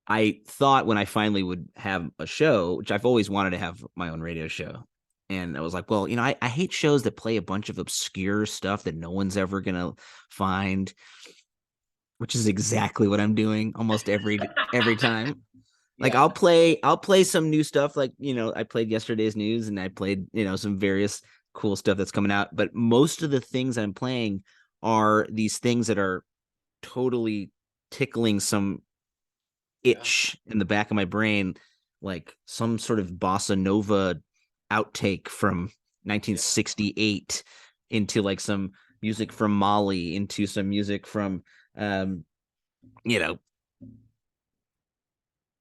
I thought when I finally would have a show, which I've always wanted to have my own radio show. And I was like, well, I hate shows that play a bunch of obscure stuff that no one's ever gonna find, which is exactly what I'm doing almost every time. Like Yeah. I'll play some new stuff, like, I played Yesterday's News and I played, some various cool stuff that's coming out. But most of the things I'm playing are these things that are totally tickling some Yeah. itch in the back of my brain, like some sort of bossa nova outtake from Yeah. 1968 into like some music from Mali, into some music from um, you know,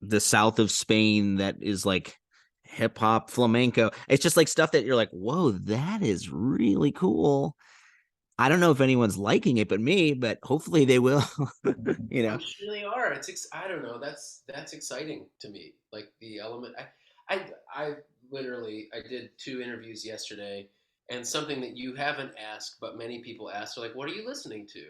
the south of Spain that is like hip hop flamenco. It's just like stuff that you're like, whoa, that is really cool. I don't know if anyone's liking it but me, but hopefully they will. you know. I'm sure they are. I don't know. That's exciting to me. Like the element. I literally I did two interviews yesterday, and something that you haven't asked, but many people asked, are like, "What are you listening to?"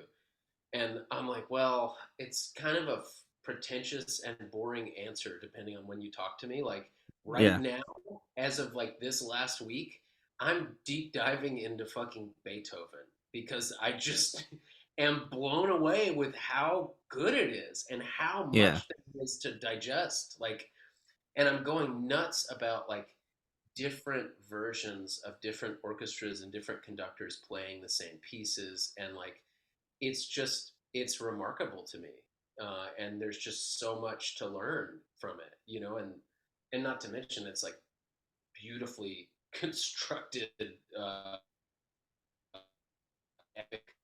And I'm like, well, it's kind of a pretentious and boring answer depending on when you talk to me. Like right Yeah. now, as of like this last week, I'm deep diving into fucking Beethoven because I just am blown away with how good it is and how Yeah. much there is to digest. Like, and I'm going nuts about like different versions of different orchestras and different conductors playing the same pieces, and like it's remarkable to me, and there's just so much to learn from it, and not to mention it's like beautifully constructed, uh, epic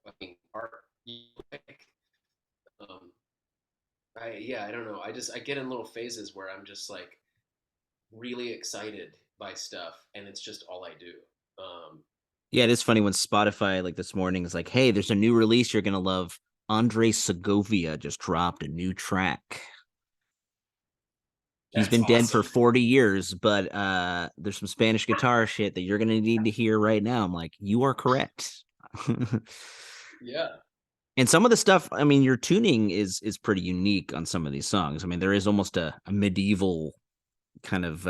fucking art. yeah, I don't know. I get in little phases where I'm just like really excited by stuff, and it's just all I do. Um, Yeah, it is funny when Spotify like this morning is like, "Hey, there's a new release you're gonna love. Andre Segovia just dropped a new track. He's that's been dead for awesome. 40 years, but there's some Spanish guitar shit that you're gonna need to hear right now." I'm like, "You are correct." Yeah. And some of the stuff, I mean, your tuning is pretty unique on some of these songs. I mean, there is almost a medieval kind of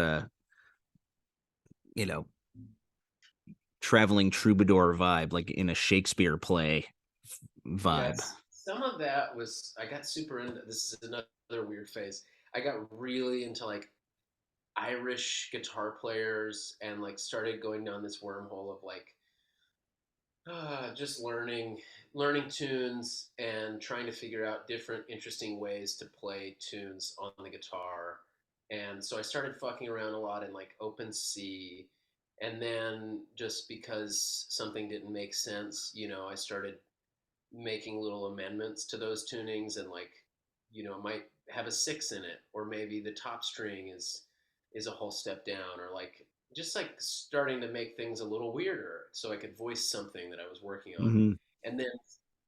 you know traveling troubadour vibe, like in a Shakespeare play vibe. Yes. Some of that was I got super into. This is another weird phase. I got really into like Irish guitar players and like started going down this wormhole of like just learning tunes and trying to figure out different interesting ways to play tunes on the guitar. And so I started fucking around a lot in like open C, and then just because something didn't make sense, I started making little amendments to those tunings, and like might have a six in it, or maybe the top string is a whole step down, or like just like starting to make things a little weirder so I could voice something that I was working on. Mm-hmm. And then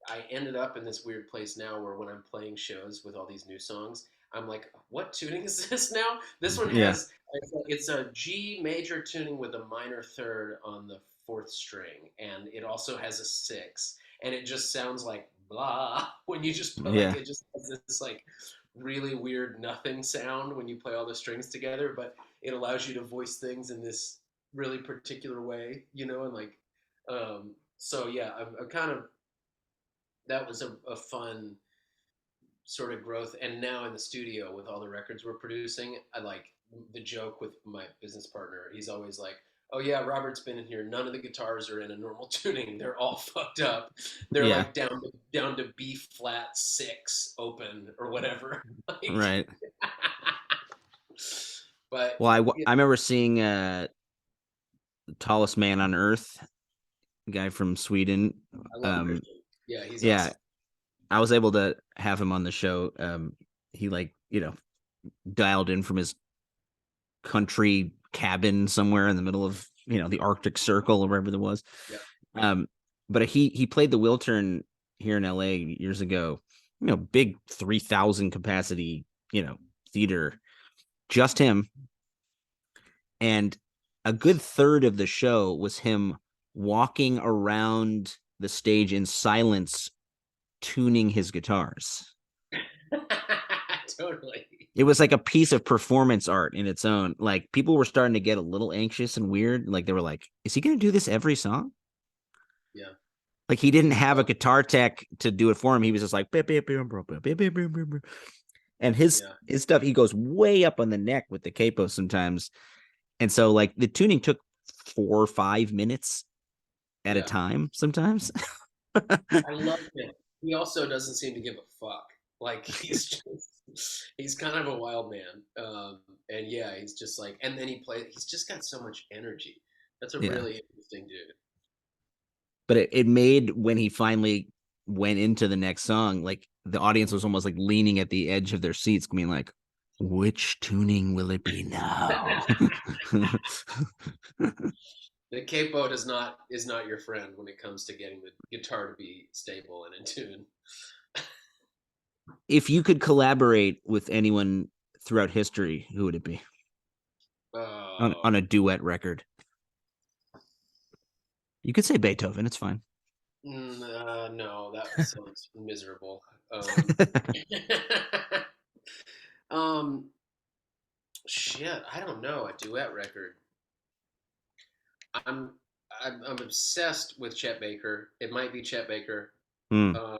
I ended up in this weird place now where when I'm playing shows with all these new songs, I'm like, what tuning is this now? This one Yeah, has it's a G major tuning with a minor third on the fourth string, and it also has a six, and it just sounds like blah when you just put like yeah. it just has this like really weird nothing sound when you play all the strings together, but it allows you to voice things in this really particular way, and like so yeah, I'm kind of that was a fun sort of growth. And now in the studio with all the records we're producing, I like the joke with my business partner. He's always like, "Oh yeah, Robert's been in here. None of the guitars are in a normal tuning. They're all fucked up. They're Yeah, like down to B flat six open or whatever." Like, right. but Well, yeah, I remember seeing the Tallest Man on Earth, guy from Sweden. I love Um, Christian. Yeah, he's yeah, awesome. I was able to have him on the show. He like dialed in from his country cabin somewhere in the middle of the Arctic Circle or wherever there was. Yeah, Um, but he played the Wiltern here in LA years ago. Big 3,000 capacity theater, just him, and a good third of the show was him walking around the stage in silence, tuning his guitars. totally. It was like a piece of performance art in its own. Like people were starting to get a little anxious and weird. Like they were like, "Is he going to do this every song?" Yeah. Like he didn't have a Well, guitar tech to do it for him. He was just like, "Beep, beep, beep, beep, beep, beep, beep, beep, beep." And his yeah, his stuff, he goes way up on the neck with the capo sometimes. And so like the tuning took 4 or 5 minutes at a yeah. time sometimes. I love him. He also doesn't seem to give a fuck. Like he's kind of a wild man. And yeah, he's just like, and then he's just got so much energy. That's a Yeah. really interesting dude. But it made when he finally went into the next song, like the audience was almost like leaning at the edge of their seats, being like, which tuning will it be now? The capo is not your friend when it comes to getting the guitar to be stable and in tune. If you could collaborate with anyone throughout history, who would it be on Oh, a duet record? You could say Beethoven. It's fine. no, that sounds miserable. um, shit, I don't know. A duet record. I'm I'm obsessed with Chet Baker. It might be Chet Baker. Hmm. Um,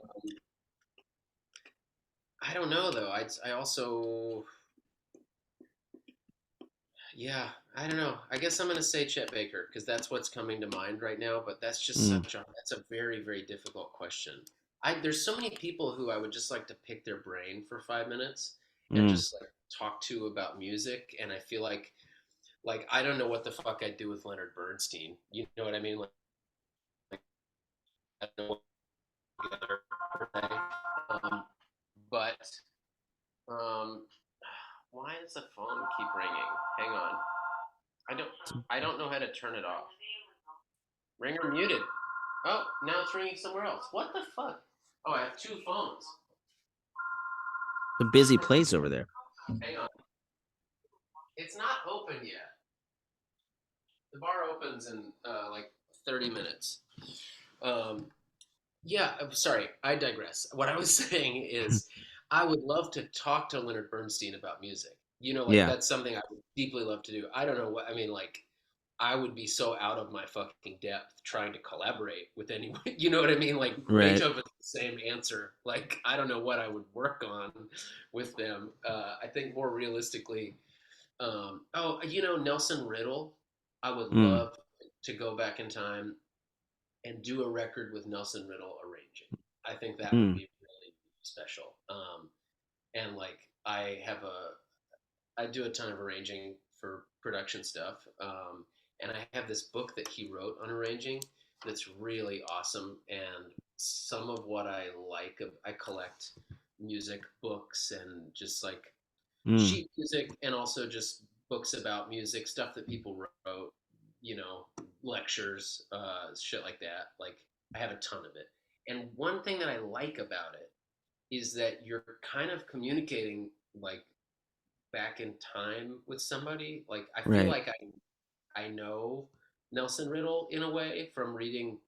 I don't know though. I also yeah, I don't know. I guess I'm gonna say Chet Baker because that's what's coming to mind right now. But Hmm. that's a very very difficult question. There's so many people who I would just like to pick their brain for 5 minutes and Hmm. just like talk to about music. And I feel like I don't know what the fuck I'd do with Leonard Bernstein. You know what I mean? Like I don't know what together per se. But Um, why does the phone keep ringing? Hang on. I don't. I don't know how to turn it off. Ringer muted. Oh, now it's ringing somewhere else. What the fuck? Oh, I have two phones. A busy place over there. Hang on. It's not open yet. The bar opens in like 30 minutes. Um, yeah, I'm sorry. I digress. What I was saying is, I would love to talk to Leonard Bernstein about music. Like Yeah. that's something I would deeply love to do. I don't know what I mean. Like, I would be so out of my fucking depth trying to collaborate with anyone. You know what I mean? Like Right. Beethoven's the same answer. Like I don't know what I would work on with them. I think more realistically, Nelson Riddle. I would Mm. love to go back in time and do a record with Nelson Riddle arranging. I think that would Mm. be really special. And like I do a ton of arranging for production stuff. And I have this book that he wrote on arranging that's really awesome. And some of what I like, I collect music books and just like Mm. sheet music and also just books about music, stuff that people wrote, you know, lectures, shit like that. Like I have a ton of it. And one thing that I like about it is that you're kind of communicating like back in time with somebody. Like I feel Right. like I know Nelson Riddle in a way from reading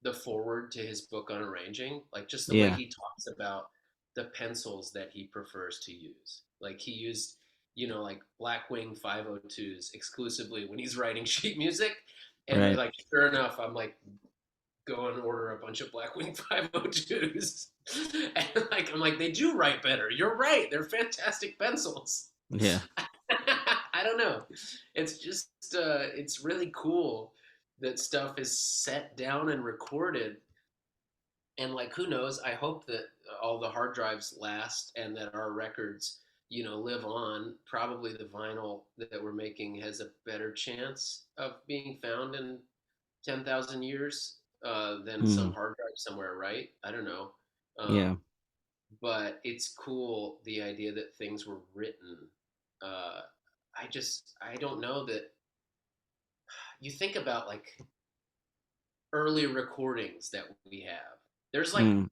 the forward to his book on arranging, like just the way Yeah. he talks about the pencils that he prefers to use. Like he used, like Blackwing 502s exclusively when he's writing sheet music. And Right. like sure enough, I'm like go and order a bunch of Blackwing 502s. And like I'm like, they do write better. You're right. They're fantastic pencils. Yeah. I don't know. It's just it's really cool that stuff is set down and recorded. And like who knows? I hope that all the hard drives last and that our records, live on. Probably the vinyl that we're making has a better chance of being found in 10,000 years than some Mm. hard drive somewhere, right? I don't know. Yeah. Um, but it's cool the idea that things were written. Uh, I don't know that you think about like early recordings that we have. There's like, Mm.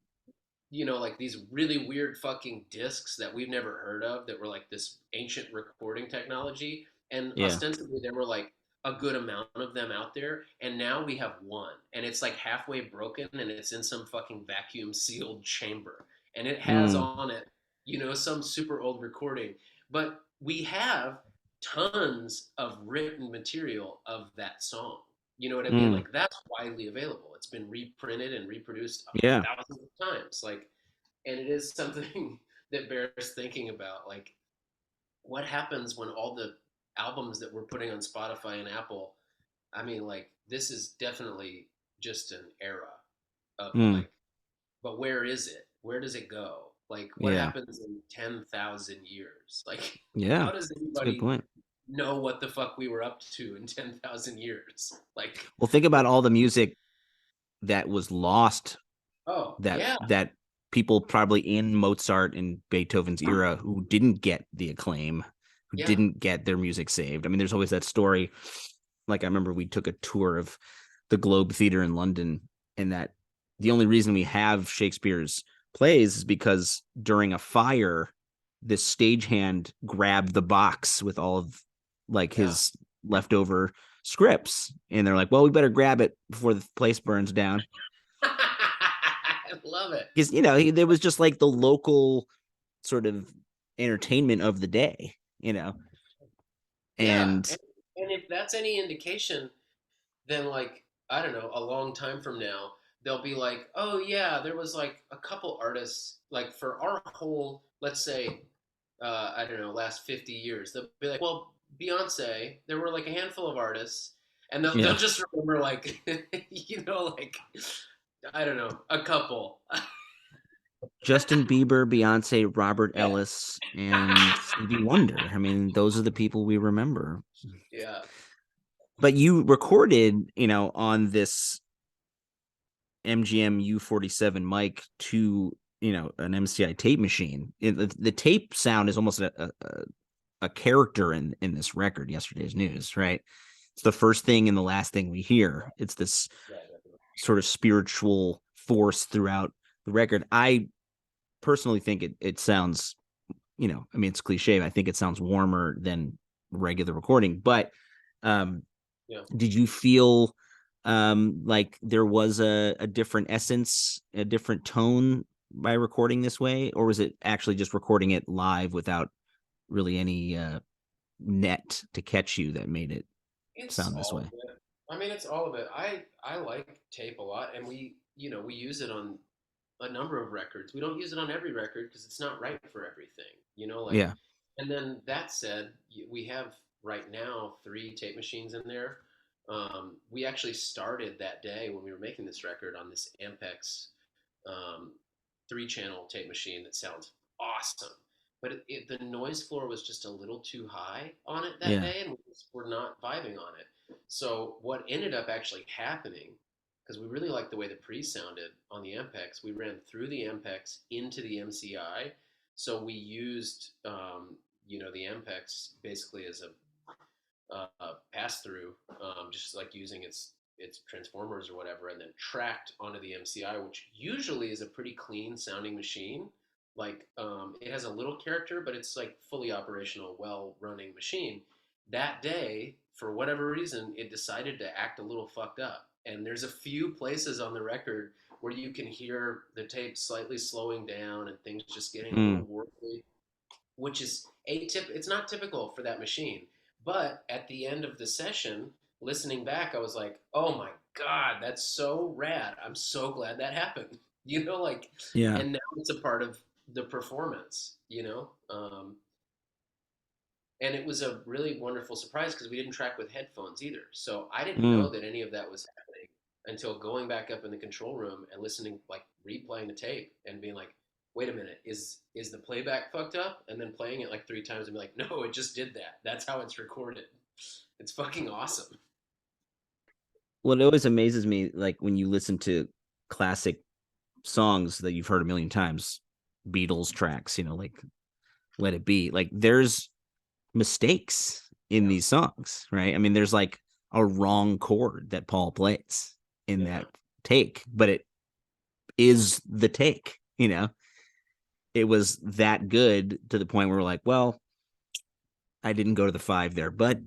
like these really weird fucking discs that we've never heard of that were like this ancient recording technology. And Yeah. ostensibly, there were like a good amount of them out there. And now we have one. And it's like halfway broken and it's in some fucking vacuum sealed chamber. And it has Mm. on it, some super old recording. But we have tons of written material of that song. You know what I mean? Mm. Like that's widely available. It's been reprinted and reproduced Yeah. thousands of times. Like, and it is something that bears thinking about. Like, what happens when all the albums that we're putting on Spotify and Apple? I mean, like, this is definitely just an era of Mm. like, but where is it? Where does it go? Like, what Yeah. happens in 10,000 years? Like, Yeah. how does That's a good anybody point. know what the fuck we were up to in 10,000 years? Like, Well, think about all the music that was lost oh, that yeah, people probably in Mozart and Beethoven's era who didn't get the acclaim, who yeah. didn't get their music saved. I mean, there's always that story. Like I remember we took a tour of the Globe Theatre in London, and that the only reason we have Shakespeare's plays is because during a fire, this stagehand grabbed the box with all of like Yeah. his leftover scripts, and they're like, "Well, we better grab it before the place burns down." I love it. Because there was just like the local sort of entertainment of the day, Yeah. and And if that's any indication, then like, I don't know, a long time from now, they'll be like, oh yeah, there was like a couple artists, like for our whole, let's say, I don't know, last 50 years, they'll be like, well, Beyonce, there were like a handful of artists, and they'll yeah, just remember like, like, I don't know, a couple. Justin Bieber, Beyonce, Robert Yeah. Ellis, and Stevie Wonder. I mean, those are the people we remember. Yeah. But you recorded, on this MGM U47 mic to an MCI tape machine. The tape sound is almost a character in this record, Yesterday's News, right? It's the first thing and the last thing we hear. It's this Yeah, definitely. sort of spiritual force throughout the record. I personally think it sounds, I mean, it's cliche. I think it sounds warmer than regular recording. But Yeah. did you feel like there was a different essence, a different tone by recording this way, or was it actually just recording it live without really any net to catch you that made it It's sound this all way? of it. I mean, it's all of it. I like tape a lot, and we use it on a number of records. We don't use it on every record because it's not right for everything. Like, Yeah, and then that said, we have right now 3 tape machines in there. We actually started that day when we were making this record on this Ampex 3 channel tape machine that sounds awesome. But the noise floor was just a little too high on it that yeah. day, and we just were not vibing on it. So what ended up actually happening, because we really liked the way the pre sounded on the Ampex, we ran through the Ampex into the MCI. So we used, the Ampex basically as pass through, just like using its transformers or whatever, and then tracked onto the MCI, which usually is a pretty clean sounding machine. Like it has a little character, but it's like fully operational, well running machine. That day, for whatever reason, it decided to act a little fucked up. And there's a few places on the record where you can hear the tape slightly slowing down and things just getting a Mm, little whirly, which is it's not typical for that machine. But at the end of the session, listening back, I was like, "Oh my god, that's so rad! I'm so glad that happened." Like, yeah. and now it's a part of the performance. And it was a really wonderful surprise because we didn't track with headphones either. So I didn't know Mm, that any of that was happening until going back up in the control room and listening, like replaying the tape and being like, wait a minute, is the playback fucked up? And then playing it like 3 times and be like, no, it just did that. That's how it's recorded. It's fucking awesome. well, it always amazes me, like when you listen to classic songs that you've heard a million times, Beatles tracks, like Let It Be. Like there's mistakes in Yeah, these songs, right? I mean, there's like a wrong chord that Paul plays in yeah. that take, but it is the take. It was that good to the point where we're like, well, I didn't go to the 5 there, but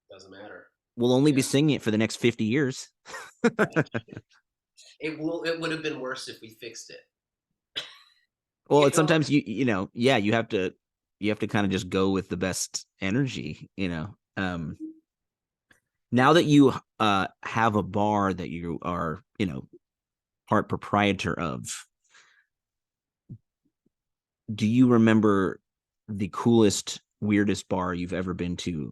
Doesn't matter. we'll only be Yeah, singing it for the next 50 years. it would have been worse if we fixed it. Well, You it's know, sometimes yeah, you have to kind of just go with the best energy. Now that you have a bar that you are, part proprietor of, do you remember the coolest, weirdest bar you've ever been to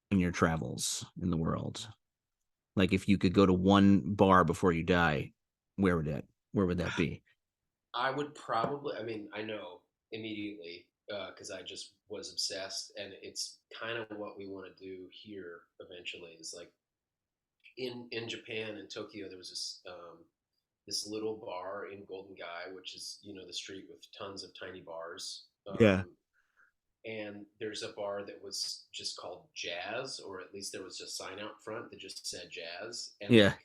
in your travels in the world? Like if you could go to one bar before you die, where would that be? I would probably. I mean, I know immediately because I just was obsessed, and it's kind of what we want to do here eventually. Is like in Japan in Tokyo, there was this little bar in Golden Gai, which is the street with tons of tiny bars. Yeah. And there's a bar that was just called Jazz, or at least there was a sign out front that just said Jazz, and Yeah. like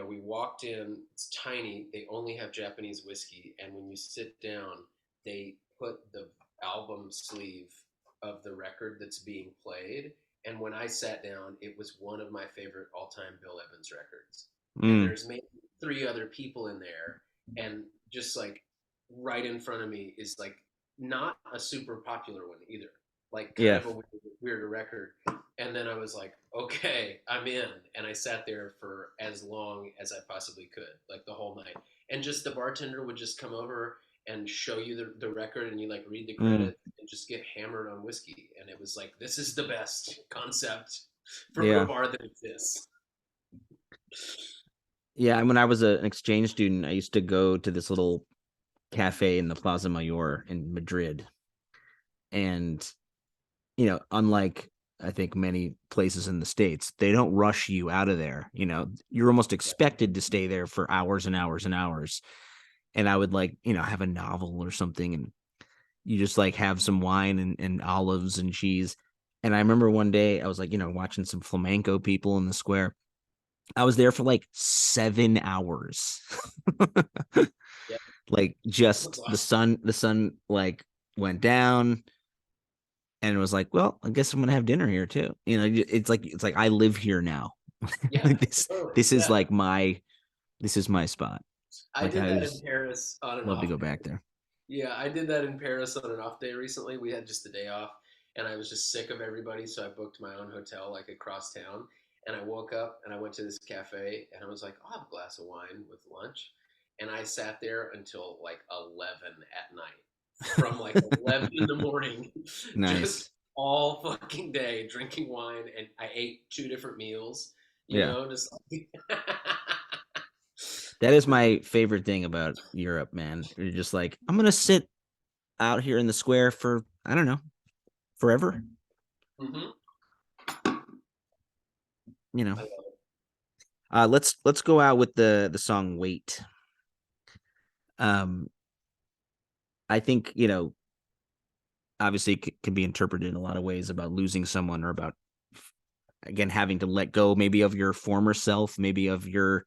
we walked in, it's tiny, they only have Japanese whiskey, and when you sit down, they put the album sleeve of the record that's being played. And when I sat down, it was one of my favorite all time Bill Evans records. And Mm, there's maybe 3 other people in there, and just like right in front of me is like not a super popular one either, like kind yeah. of a weirder record. And then I was like, okay, I'm in. And I sat there for as long as I possibly could, like the whole night. And just the bartender would just come over and show you the record, and you like read the Mm, credit and just get hammered on whiskey. And it was like, this is the best concept for a yeah. bar that exists. Yeah. And when I was an exchange student, I used to go to this little cafe in the Plaza Mayor in Madrid. And, unlike I think many places in the States, they don't rush you out of there. You're almost Yeah. expected to stay there for hours and hours and hours. and I would like, have a novel or something, and you just like have some wine and olives and cheese. And I remember one day I was like, watching some flamenco people in the square. I was there for like 7 hours. Yeah, Like that's just the awesome. sun, the sun like went down, and it was like, well, I guess I'm gonna have dinner here too. It's like I live here now. Yeah, Like this totally. this is Yeah, like my spot. I Like did I that in just Paris on an love to off go day. back there. Yeah, I did that in Paris on an off day recently. We had just a day off, and I was just sick of everybody, so I booked my own hotel like across town. And I woke up and I went to this cafe, and I was like, I'll have a glass of wine with lunch. And I sat there until like 11 at night, from like 11 in the morning, Nice. just all fucking day drinking wine. And I ate two different meals, Yeah. just like. That is my favorite thing about Europe, man. You're just like, I'm gonna sit out here in the square for, I don't know, forever. Hmm. You know. I love it. Let's go out with the song "Wait." Um, I think obviously it can be interpreted in a lot of ways about losing someone, or about, again, having to let go maybe of your former self, maybe of your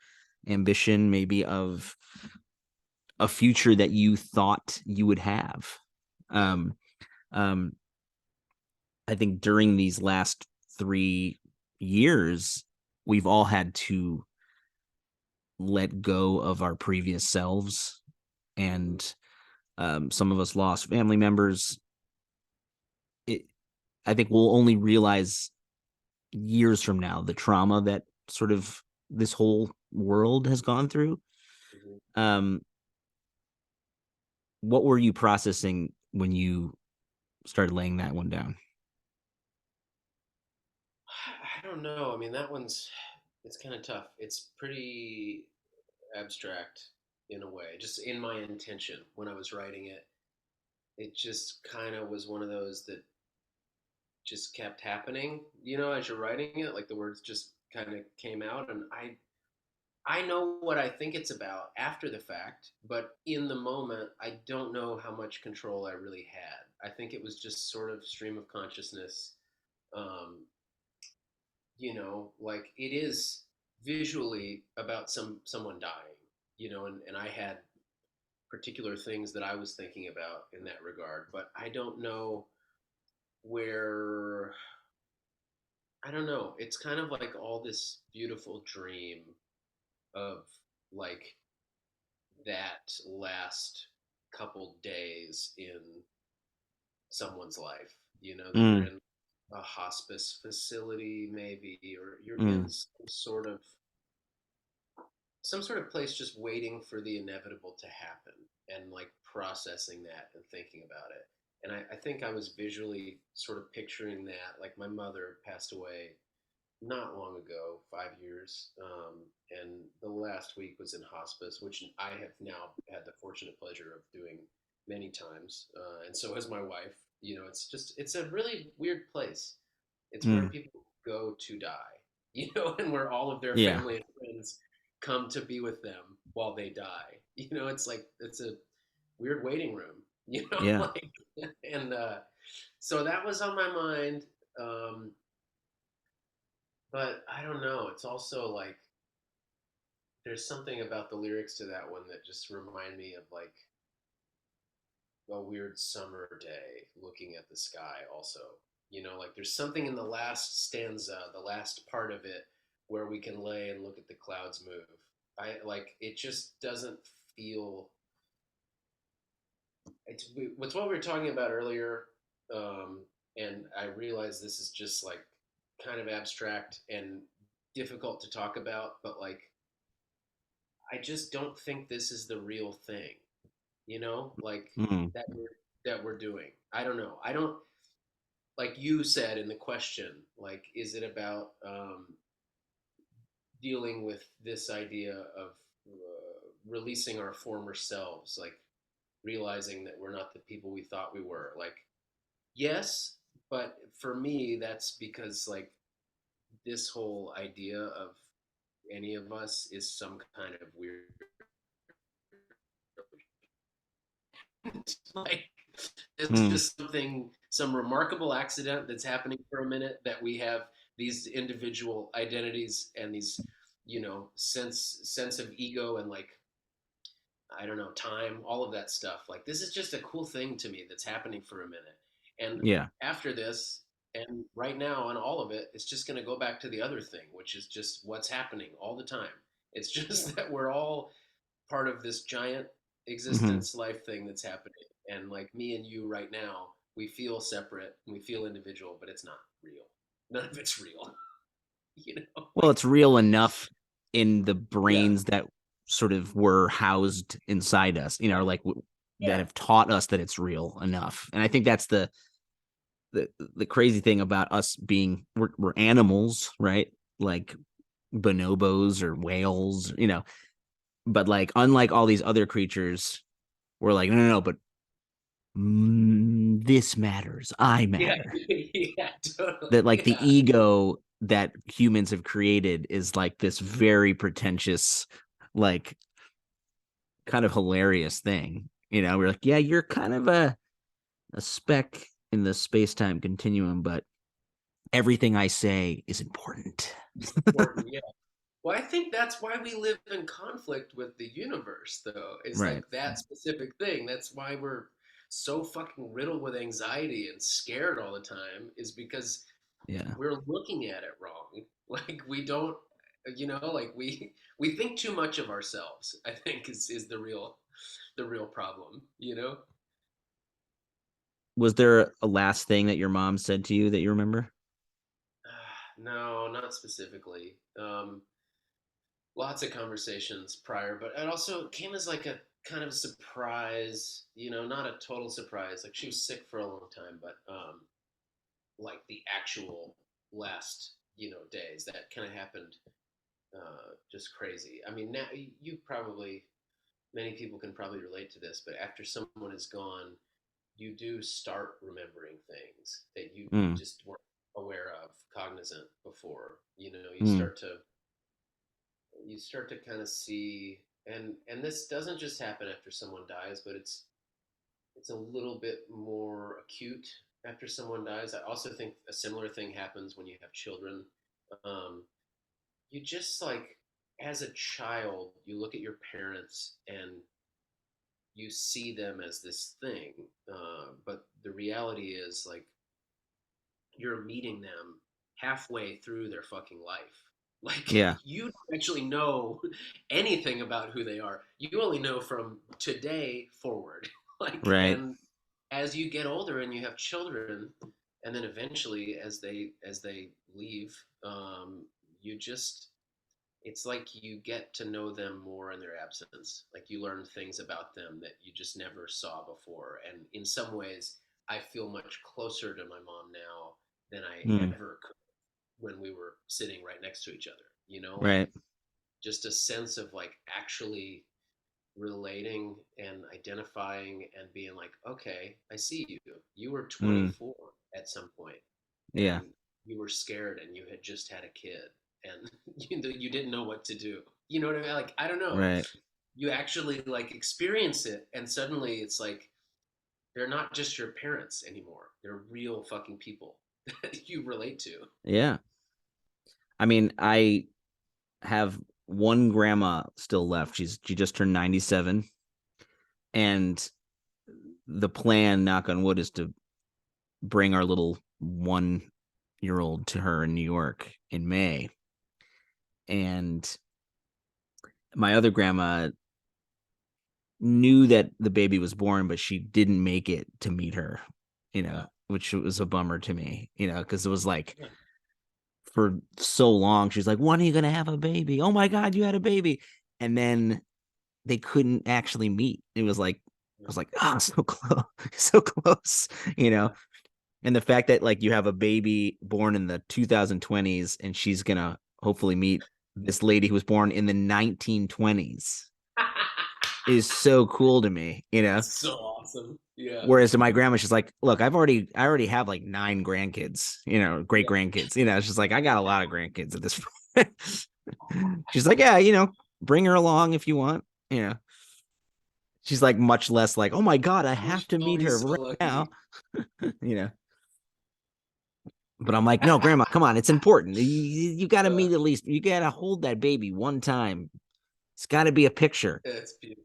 ambition, maybe of a future that you thought you would have. Yeah. Um, um, I think during these last 3 years, we've all had to let go of our previous selves, Hmm. and some of us lost family members. It, I think we'll only realize years from now the trauma that sort of this whole world has gone through. Hmm. Um, what were you processing when you started laying that one down? I don't know. I mean, that one's it's kind of tough. It's pretty abstract in a way. Just in my intention when I was writing it, it just kind of was one of those that just kept happening. As you're writing it, like the words just kind of came out, and I know what I think it's about after the fact, but in the moment, I don't know how much control I really had. I think it was just sort of stream of consciousness. Um, like it is visually about someone dying, and I had particular things that I was thinking about in that regard, but where I don't know. It's kind of like all this beautiful dream of like that last couple days in someone's life, that you're Mm, in a hospice facility maybe, or you're in mm, some sort of place just waiting for the inevitable to happen, and like processing that and thinking about it. And I think I was visually sort of picturing that. Like my mother passed away not long ago, 5 years, and the last week was in hospice, which I have now had the fortunate pleasure of doing many times, and so has my wife. It's a really weird place. It's where mm. people go to die, and where all of their Yeah, family and friends come to be with them while they die. It's like it's a weird waiting room, yeah. like, and so that was on my mind. But I don't know. It's also like there's something about the lyrics to that one that just remind me of like a weird summer day looking at the sky also. Like there's something in the last stanza, the last part of it, where we can lay and look at the clouds move. I like it just doesn't feel it's what we were talking about earlier. And I realize this is just like kind of abstract and difficult to talk about, but like I just don't think this is the real thing, like Mm, that we're doing. I don't know. I don't like you said in the question, like, is it about dealing with this idea of releasing our former selves, like realizing that we're not the people we thought we were? Like, yes, but for me, that's because like this whole idea of any of us is some kind of weird Like it's Mm, just some remarkable accident that's happening for a minute that we have these individual identities and these, sense of ego and like I don't know, time, all of that stuff. Like this is just a cool thing to me that's happening for a minute. And yeah. after this, and right now on all of it, it's just going to go back to the other thing, which is just what's happening all the time. It's just that we're all part of this giant Hmm. existence life thing that's happening. And like me and you right now, we feel separate, we feel individual, but it's not real. None of it's real. Well, Like it's real enough in the yeah, brains that sort of were housed inside us, like that yeah, have taught us that it's real enough. And I think that's the crazy thing about us being we're animals, right? Like bonobos or whales, but like unlike all these other creatures, we're like, no, no, no, but this matters. I yeah, matter. yeah, That totally, like the yeah. ego that humans have created is like this very pretentious, like kind of hilarious thing. We're like, yeah, you're kind of a speck in the space-time continuum, but everything I say is important. It's important, yeah. Well, I think that's why we live in conflict with the universe, though, is Right. like that specific thing. That's why we're so fucking riddled with anxiety and scared all the time, is because Yeah. we're looking at it wrong. Like we don't, like we think too much of ourselves. I think is the real problem. Was there a last thing that your mom said to you that you remember? No, not specifically. Lots of conversations prior, but it also came as like a kind of a surprise, not a total surprise. Like she was sick for a long time, but like the actual last, days that kind of happened, just crazy. I mean, now you probably many people can probably relate to this, but after someone is gone, you do start remembering things that you Mm, just weren't aware of, cognizant before. You mm, start to kind of see, and this doesn't just happen after someone dies, but it's a little bit more acute after someone dies. I also think a similar thing happens when you have children. um, you just like as a child you look at your parents and you see them as this thing, but the reality is like you're meeting them halfway through their fucking life. Like yeah. you don't actually know anything about who they are. You only know from today forward. Like, Right. and as you get older and you have children, and then eventually as they leave, you just it's like you get to know them more in their absence. Like you learn things about them that you just never saw before. And in some ways, I feel much closer to my mom now than I Mm, ever could when we were sitting right next to each other. Like right. just a sense of like actually relating and identifying and being like, okay, I see you. You were Mm, 24 at some point, yeah. and you were scared, and you had just had a kid, and you didn't know what to do. You know what I mean? Like I don't know. Right. You actually like experience it, and suddenly it's like they're not just your parents anymore. They're real fucking people that you relate to. Yeah. I mean, I have one grandma still left. She just turned 97, and the plan, knock on wood, is to bring our little 1-year old to her in New York in May. And my other grandma knew that the baby was born, but she didn't make it to meet her, Yeah, which was a bummer to me, because it was like yeah, for so long, she's like, when are you going to have a baby? Oh my God, you had a baby. And then they couldn't actually meet. It was like, I was like, oh, so close, so close, you know? yeah. And the fact that like you have a baby born in the 2020s and she's going to hopefully meet this lady who was born in the 1920s is so cool to me. It's so awesome. Yeah, Whereas to my grandma, she's like, look, I already have like 9 grandkids, great yeah. grandkids. It's just like I got a lot of grandkids at this point. She's like, yeah, bring her along if you want. Yeah. She's like much less like, oh my God, I have to You'll meet be her so right now. lucky. you know. But I'm like, no, grandma, come on. It's important. You got to uh, meet at least, you got to hold that baby one time. It's got to be a picture. it's beautiful.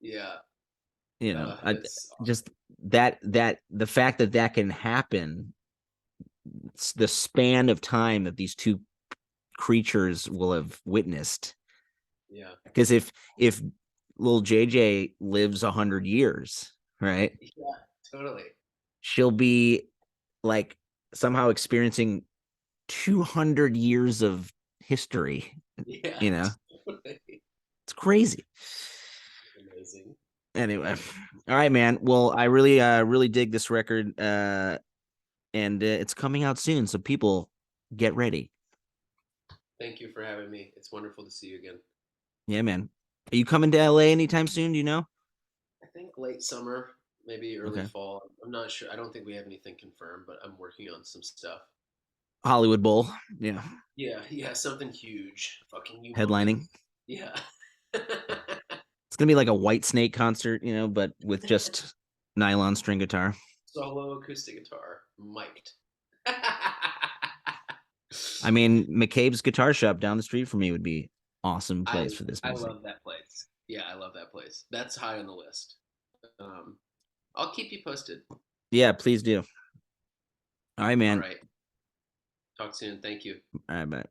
Yeah. I It's just that the fact that that can happen, it's the span of time that these two creatures will have witnessed. yeah. Because if little JJ lives 100 years, right, Yeah. Totally. she'll be like somehow experiencing 200 years of history. Yeah. You know, Totally. it's crazy. Amazing. Anyway, all right, man. Well, I really dig this record, and it's coming out soon, so people get ready. Thank you for having me. It's wonderful to see you again. Yeah, man. Are you coming to LA anytime soon? Do you know? I think late summer, maybe early Okay. fall. I'm not sure. I don't think we have anything confirmed, but I'm working on some stuff. Hollywood Bowl. Yeah. Yeah, yeah, something huge, fucking humongous. Headlining. Yeah. It's gonna be like a White Snake concert, but with just nylon string guitar. Solo acoustic guitar, mic'd. I mean, McCabe's guitar shop down the street from me would be awesome I place for this I music. love that place. Yeah, I love that place. That's high on the list. Um, I'll keep you posted. Yeah, please do. All right, All man. right. Talk soon. Thank you. All right, bye.